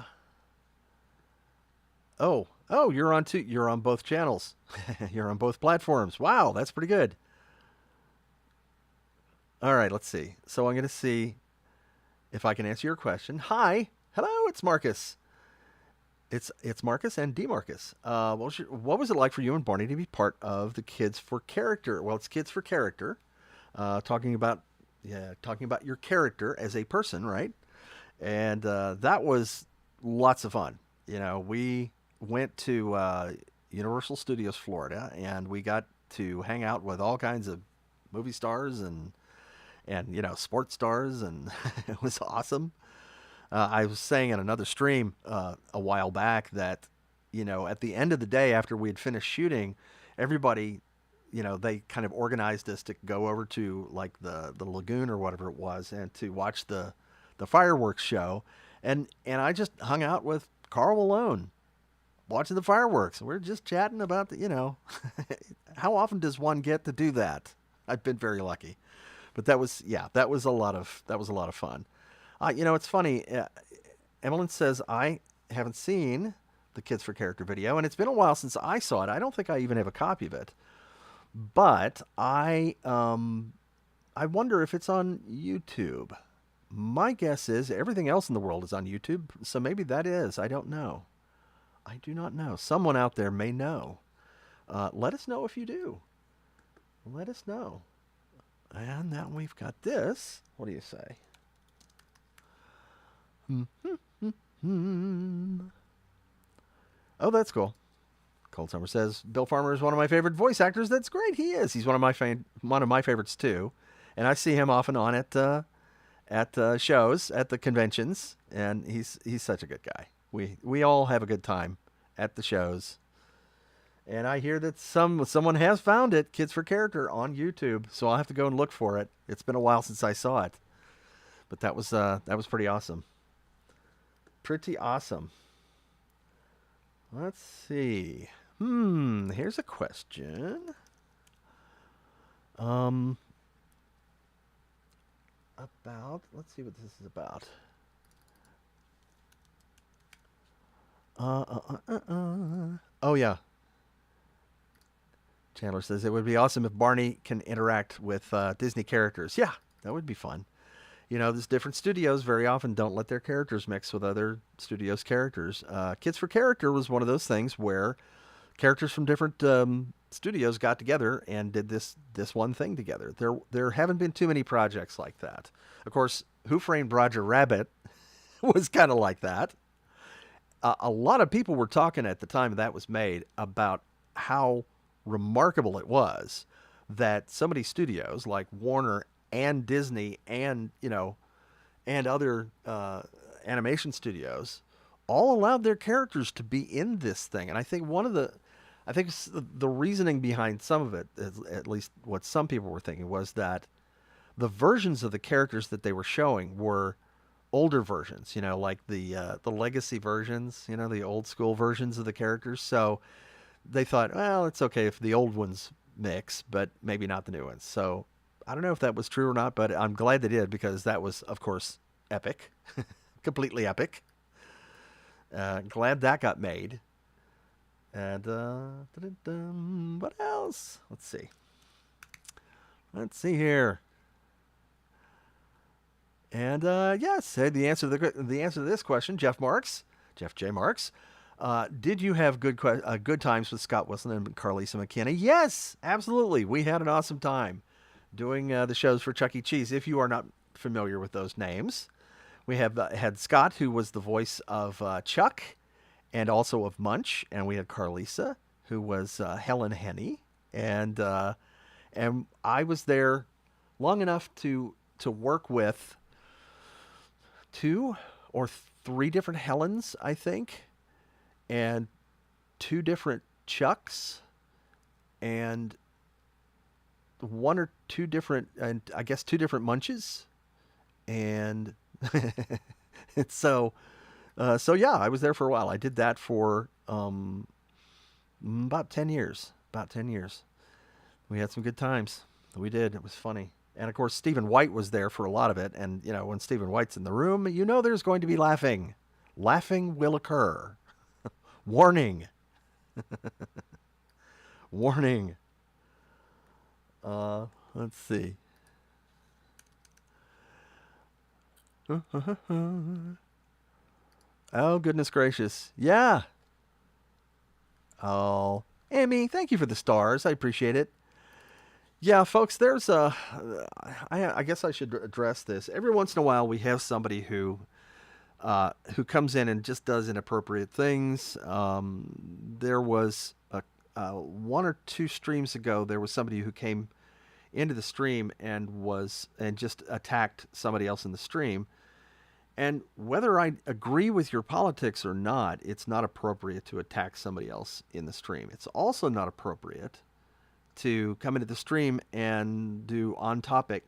Oh, you're on both channels. You're on both platforms. Wow, that's pretty good. All right, let's see. So I'm going to see if I can answer your question. Hi, hello, it's Marcus. It's Marcus and Demarcus. What was it like for you and Barney to be part of the Kids for Character? Well, it's Kids for Character, talking about talking about your character as a person, right? And that was lots of fun. We went to Universal Studios Florida, and we got to hang out with all kinds of movie stars and sports stars, and it was awesome. I was saying in another stream a while back that at the end of the day after we had finished shooting, everybody they kind of organized us to go over to like the lagoon or whatever it was and to watch the fireworks show, and I just hung out with Carl alone watching the fireworks. We're just chatting about how often does one get to do that? I've been very lucky, but that was a lot of fun. It's funny. Emmeline says I haven't seen the Kids for Character video, and it's been a while since I saw it. I don't think I even have a copy of it, but I wonder if it's on YouTube. My guess is everything else in the world is on YouTube, so maybe that is. I don't know. I do not know. Someone out there may know. Let us know if you do. Let us know. And now we've got this. What do you say? Oh, that's cool. Cold Summer says Bill Farmer is one of my favorite voice actors. That's great. He is. He's one of my favorites too, and I see him often on at shows at the conventions, and he's such a good guy. We all have a good time at the shows, and I hear that someone has found it, Kids for Character, on YouTube. So I'll have to go and look for it. It's been a while since I saw it, but that was pretty awesome. Pretty awesome. Let's see. Here's a question. Um, let's see what this is about. Oh yeah. Chandler says it would be awesome if Barney can interact with Disney characters. Yeah, that would be fun. There's different studios very often don't let their characters mix with other studios' characters. Kids for Character was one of those things where characters from different studios got together and did this one thing together. There haven't been too many projects like that. Of course, Who Framed Roger Rabbit was kind of like that. A lot of people were talking at the time that was made about how remarkable it was that so many studios like Warner and Disney and and other animation studios all allowed their characters to be in this thing. And I think the reasoning behind some of it, at least what some people were thinking, was that the versions of the characters that they were showing were older versions, like the legacy versions, the old school versions of the characters. So they thought, well, it's okay if the old ones mix, but maybe not the new ones. So I don't know if that was true or not, but I'm glad they did because that was, of course, epic, completely epic. Glad that got made. And what else? Let's see. Let's see here. And yes, the answer to the answer to this question, Jeff J. Marks. Did you have good times with Scott Wilson and Carlisa McKenna? Yes, absolutely. We had an awesome time doing the shows for Chuck E. Cheese. If you are not familiar with those names, we have had Scott, who was the voice of Chuck and also of Munch, and we had Carlisa, who was Helen Henny, and I was there long enough to work with two or three different Helens, I think, and two different Chucks, and one or two different, and I guess two different Munches, and so so yeah, I was there for a while. I did that for about 10 years. About 10 years. We had some good times. We did. It was funny. And of course, Stephen White was there for a lot of it. And when Stephen White's in the room, there's going to be laughing. Laughing will occur. Warning. Warning. Let's see. Oh, goodness gracious. Yeah. Oh, Emmy, thank you for the stars. I appreciate it. Yeah, folks, there's a. I guess I should address this. Every once in a while, we have somebody who comes in and just does inappropriate things. There was one or two streams ago, there was somebody who came into the stream and just attacked somebody else in the stream. And whether I agree with your politics or not, it's not appropriate to attack somebody else in the stream. It's also not appropriate to come into the stream and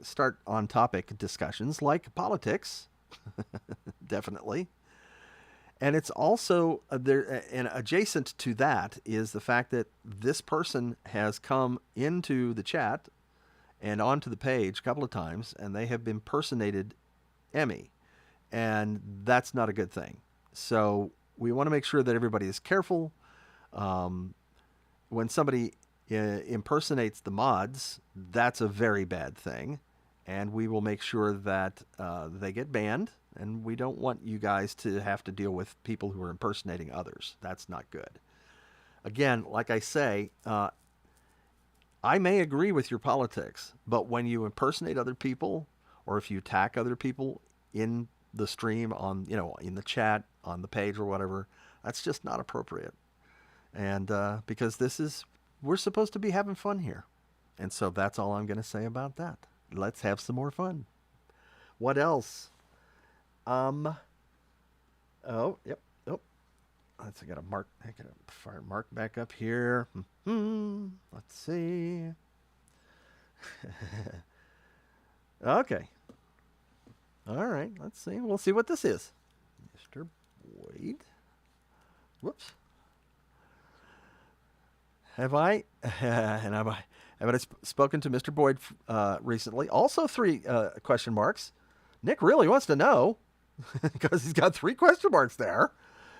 start on topic discussions like politics, definitely. And it's also there, and adjacent to that is the fact that this person has come into the chat and onto the page a couple of times, and they have impersonated Emmy. And that's not a good thing. So we want to make sure that everybody is careful. When somebody impersonates the mods, that's a very bad thing. And we will make sure that they get banned. And we don't want you guys to have to deal with people who are impersonating others. That's not good. Again, like I say, I may agree with your politics, but when you impersonate other people, or if you attack other people in the stream, on in the chat, on the page, or whatever, that's just not appropriate. And because we're supposed to be having fun here, and so that's all I'm going to say about that. Let's have some more fun. What else? Oh, yep. Oh, I got to mark. I got to fire mark back up here. Let's see. Okay. All right, let's see. We'll see what this is. Mr. Boyd. Whoops. Have I spoken to Mr. Boyd recently? Also, three question marks. Nick really wants to know because he's got three question marks there.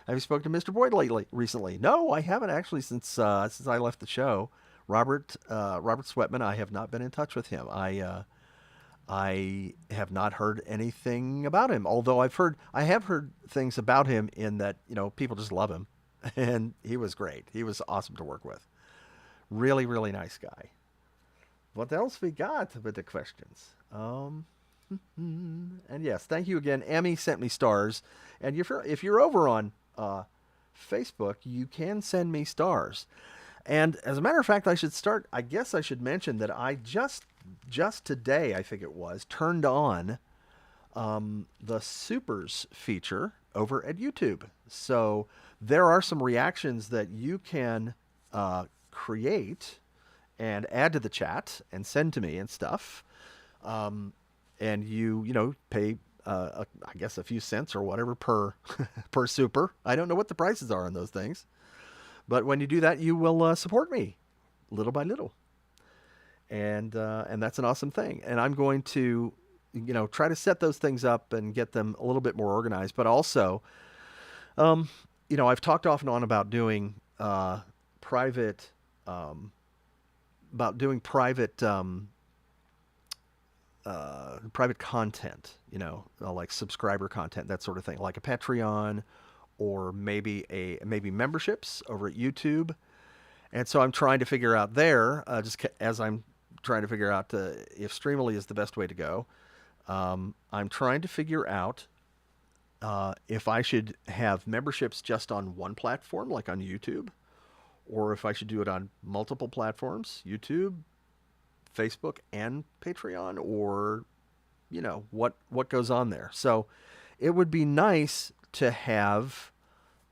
Have you spoken to Mr. Boyd recently? No, I haven't actually since I left the show. Robert Sweatman, I have not been in touch with him. I have not heard anything about him. Although I have heard things about him in that people just love him, and he was great. He was awesome to work with. Really, really nice guy. What else we got with the questions? And yes, thank you again. Emmy sent me stars, and if you're over on Facebook, you can send me stars. And as a matter of fact, I should start. I guess I should mention that I just today, I think it was, turned on the supers feature over at YouTube. So there are some reactions that you can create and add to the chat and send to me and stuff. And you pay I guess a few cents or whatever per per super. I don't know what the prices are on those things, but when you do that, you will support me little by little, and that's an awesome thing. And I'm going to try to set those things up and get them a little bit more organized, but also I've talked off and on about doing private about doing private content, like subscriber content, that sort of thing, like a Patreon, or maybe memberships over at YouTube. And so I'm trying to figure out there, just as I'm trying to figure out if Streamily is the best way to go. I'm trying to figure out if I should have memberships just on one platform, like on YouTube, or if I should do it on multiple platforms, YouTube, Facebook, and Patreon, or what goes on there. So it would be nice to have.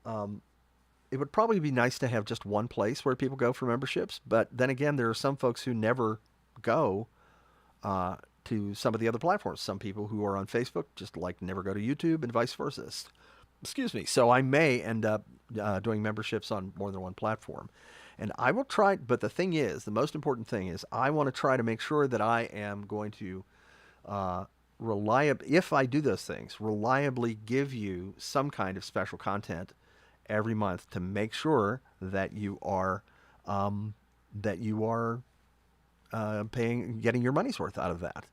It would probably be nice to have just one place where people go for memberships. But then again, there are some folks who never go to some of the other platforms. Some people who are on Facebook just never go to YouTube, and vice versa. Excuse me. So I may end up doing memberships on more than one platform. And I will try, but the most important thing is I want to try to make sure that I am going to if I do those things, reliably give you some kind of special content every month to make sure that you are getting your money's worth out of that.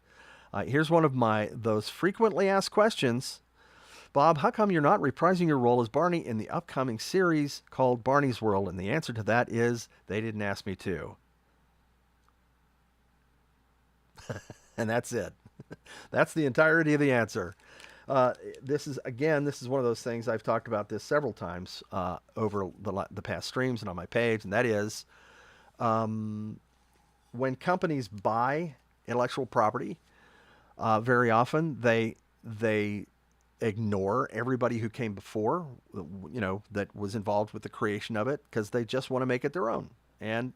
Here's one of those frequently asked questions. Bob, how come you're not reprising your role as Barney in the upcoming series called Barney's World? And the answer to that is they didn't ask me to. And that's it. That's the entirety of the answer. This is one of those things I've talked about this several times over the past streams and on my page, and that is when companies buy intellectual property, very often they ignore everybody who came before, that was involved with the creation of it, because they just want to make it their own. And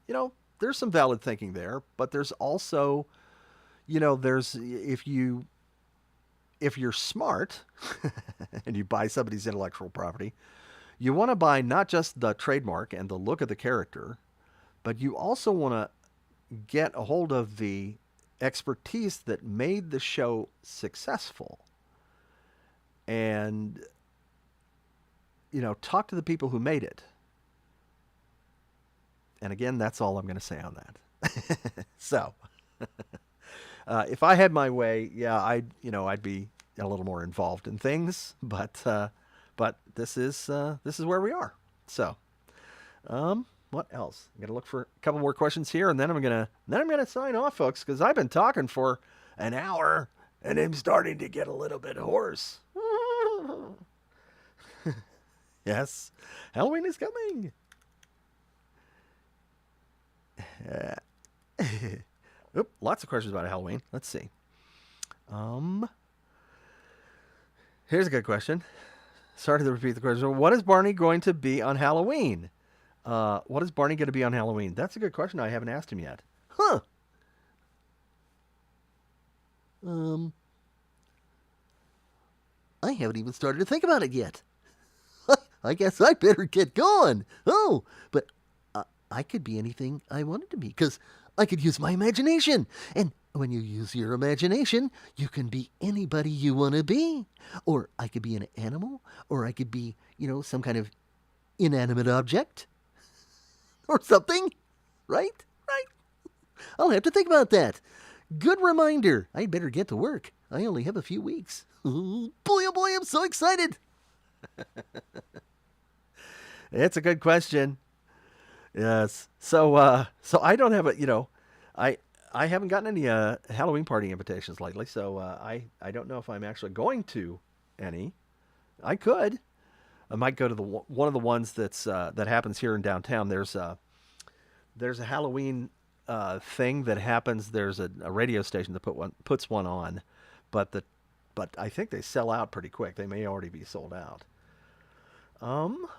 there's some valid thinking there, but there's also, there's if you're smart and you buy somebody's intellectual property, you want to buy not just the trademark and the look of the character, but you also want to get a hold of the expertise that made the show successful. And talk to the people who made it. And again, that's all I'm going to say on that. So if I had my way, yeah, I'd be a little more involved in things, but this is where we are. So what else? I'm going to look for a couple more questions here, and then I'm going to sign off, folks, because I've been talking for an hour and I'm starting to get a little bit hoarse. Yes, Halloween is coming. Oop, lots of questions about Halloween. Let's see. Here's a good question. Sorry to repeat the question. What is Barney going to be on Halloween? What is Barney going to be on Halloween? That's a good question. I haven't asked him yet. Huh. I haven't even started to think about it yet. I guess I better get going. Oh, but I could be anything I wanted to be, because I could use my imagination. And when you use your imagination, you can be anybody you want to be. Or I could be an animal, or I could be, some kind of inanimate object or something. Right? Right. I'll have to think about that. Good reminder. I better get to work. I only have a few weeks. Boy, oh boy, I'm so excited. It's a good question. Yes. So I don't have a, I I haven't gotten any Halloween party invitations lately, so I don't know if I'm actually going to any. I could. I might go to the one of the ones that happens here in downtown. There's a Halloween thing that happens. There's a radio station that puts one on, but but I think they sell out pretty quick. They may already be sold out.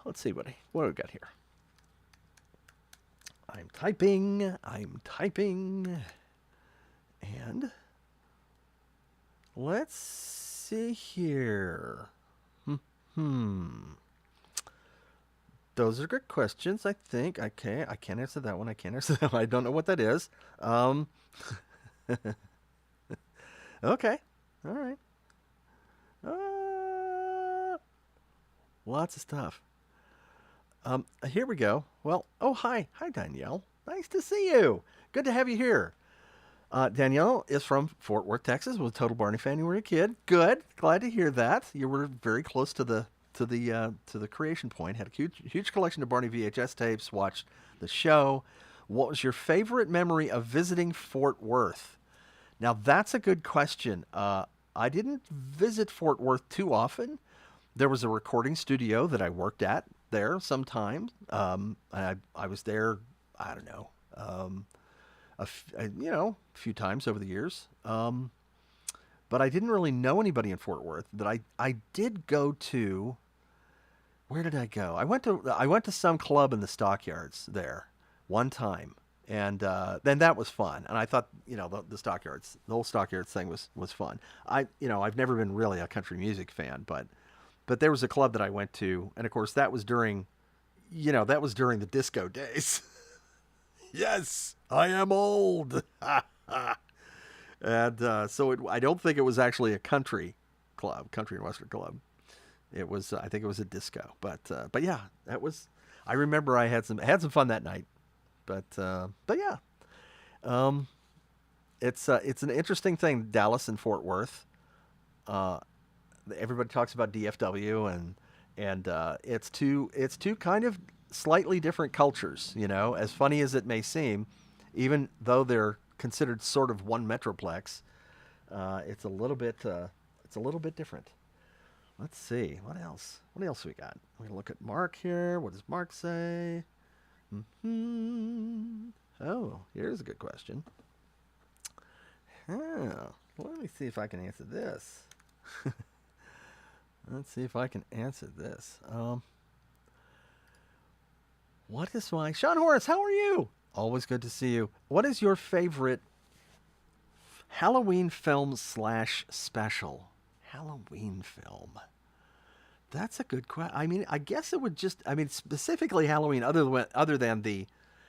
Let's see what do we got here. I'm typing. I'm typing, and let's see here. Hmm. Those are good questions. I think I can't answer that one. I can't answer that one. I don't know what that is. Um, okay. All right. Uh, Lots of stuff. Here we go. Well, oh hi Danielle. Nice to see you. Good to have you here. Danielle is from Fort Worth, Texas. Was a total Barney fan. You were a kid. Good. Glad to hear that. You were very close to the creation point. Had a huge collection of Barney VHS tapes. Watched the show. What was your favorite memory of visiting Fort Worth? Now that's a good question. I didn't visit Fort Worth too often. There was a recording studio that I worked at there sometimes. I was there. I don't know. A few times over the years. But I didn't really know anybody in Fort Worth. That I did go to. Where did I go? I went to some club in the stockyards there one time, and then that was fun. And I thought the stockyards, the whole stockyards thing was fun. I've never been really a country music fan, but there was a club that I went to, and of course that was during the disco days. Yes, I am old. And I don't think it was actually a country and western club. It was, I think it was a disco, but yeah, that was. I remember I had some fun that night, but yeah, um, it's an interesting thing, Dallas and Fort Worth. Uh, Everybody talks about DFW and it's two kind of slightly different cultures. As funny as it may seem, even though they're considered sort of one metroplex, it's a little bit different. Let's see what else. What else we got? We're gonna look at Mark here. What does Mark say? Hmm. Oh, here's a good question. Oh, let me see if I can answer this. Let's see if I can answer this. What is my Sean Horace? How are you? Always good to see you. What is your favorite Halloween film slash special? Halloween film. That's a good question. I mean, I guess it would just. I mean, specifically Halloween, other than the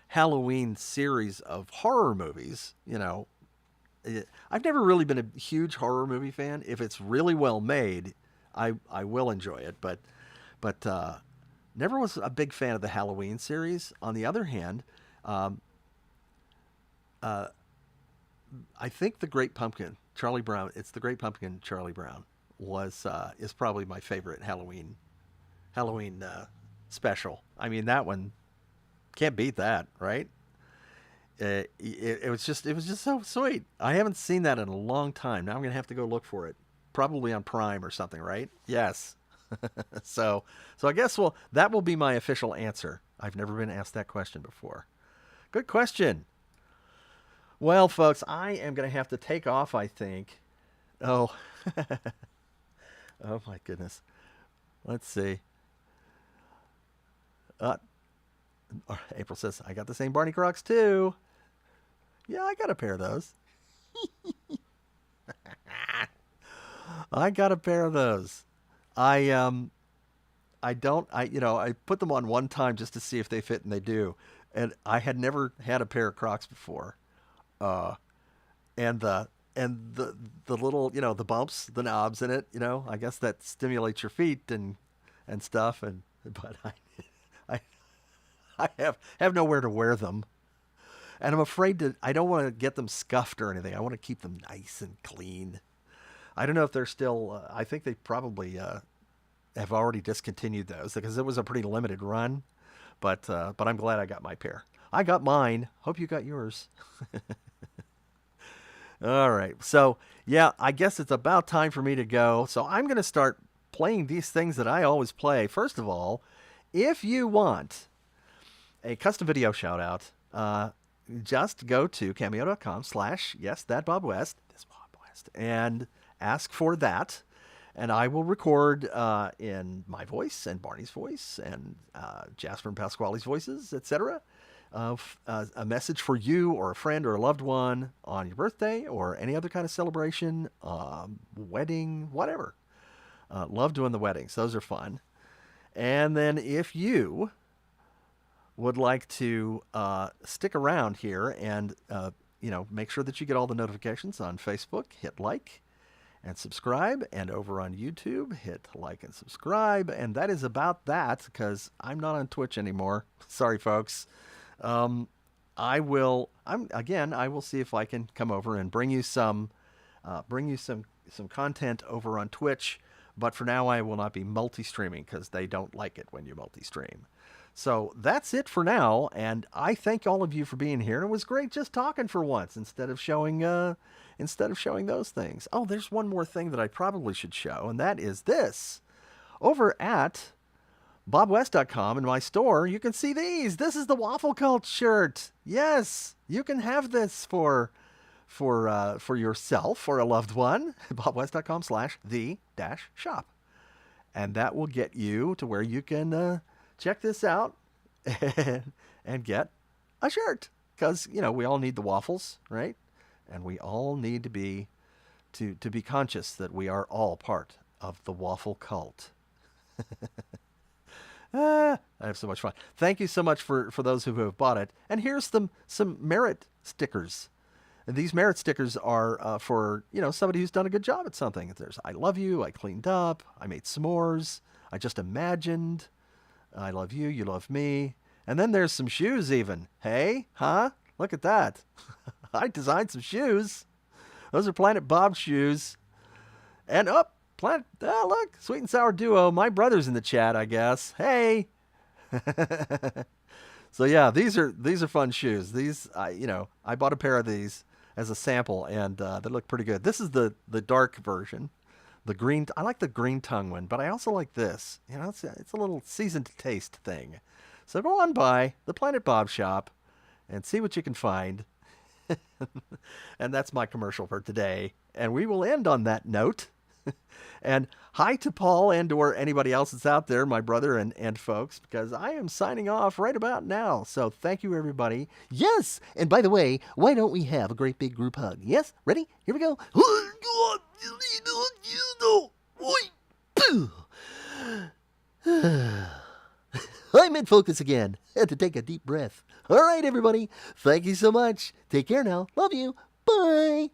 Halloween series of horror movies. I've never really been a huge horror movie fan. If it's really well made, I will enjoy it. But never was a big fan of the Halloween series. On the other hand, um, uh, I think the Great Pumpkin, Charlie Brown. It's the Great Pumpkin, Charlie Brown was is probably my favorite Halloween special. I mean, that one can't beat that, right? It was just so sweet. I haven't seen that in a long time. Now I'm gonna have to go look for it, probably on Prime or something, right? Yes. so so I guess that will be my official answer. I've never been asked that question before. Good question. Well, folks, I am gonna have to take off. I think. Oh, oh my goodness. Let's see. Uh, April says I got the same Barney Crocs too. Yeah, I got a pair of those. I got a pair of those. I I don't I put them on one time just to see if they fit, and they do. And I had never had a pair of Crocs before. Uh and the little, the bumps, the knobs in it, I guess that stimulates your feet and stuff, but I I have nowhere to wear them. And I'm afraid to, I don't want to get them scuffed or anything. I want to keep them nice and clean. I don't know if they're still, I think they probably have already discontinued those because it was a pretty limited run. But I'm glad I got my pair. I got mine. Hope you got yours. All right. So, yeah, I guess it's about time for me to go. So I'm going to start playing these things that I always play. First of all, if you want a custom video shout out, just go to cameo.com/ yes, that Bob West, this Bob West, and ask for that. And I will record in my voice and Barney's voice and Jasper and Pasquale's voices, etc. A message for you or a friend or a loved one on your birthday or any other kind of celebration, wedding, whatever. Love doing the weddings. Those are fun. And then if you would like to stick around here and make sure that you get all the notifications on Facebook, hit like and subscribe, and over on YouTube, hit like and subscribe. And that is about that because I'm not on Twitch anymore. Sorry, folks. I will see if I can come over and bring you some content over on Twitch. But for now, I will not be multi-streaming because they don't like it when you multi-stream. So that's it for now, and I thank all of you for being here. And it was great just talking for once instead of showing those things. Oh, there's one more thing that I probably should show, and that is this. Over at bobwest.com in my store, you can see these. This is the Waffle Cult shirt. Yes, you can have this for yourself or a loved one. bobwest.com/the-shop, and that will get you to where you can check this out and get a shirt because we all need the waffles, right? And we all need to be conscious that we are all part of the waffle cult. I have so much fun. Thank you so much for those who have bought it. And here's some merit stickers. And these merit stickers are for somebody who's done a good job at something. There's I love you, I cleaned up, I made s'mores, I just imagined, I love you, you love me. And then there's some shoes even. Hey, huh? Look at that. I designed some shoes. Those are Planet Bob shoes. And look, Sweet and Sour Duo. My brother's in the chat, I guess. Hey. So yeah, these are fun shoes. These I bought a pair of these as a sample, and they look pretty good. This is the dark version. The green. I like the green tongue one, but I also like this. It's a little seasoned taste thing. So go on by the Planet Bob shop and see what you can find. And that's my commercial for today. And we will end on that note. And hi to Paul and or anybody else that's out there, my brother and folks, because I am signing off right about now. So thank you, everybody. Yes, and by the way, why don't we have a great big group hug? Yes, ready? Here we go. I'm in focus again. Had to take a deep breath. All right, everybody. Thank you so much. Take care now. Love you. Bye.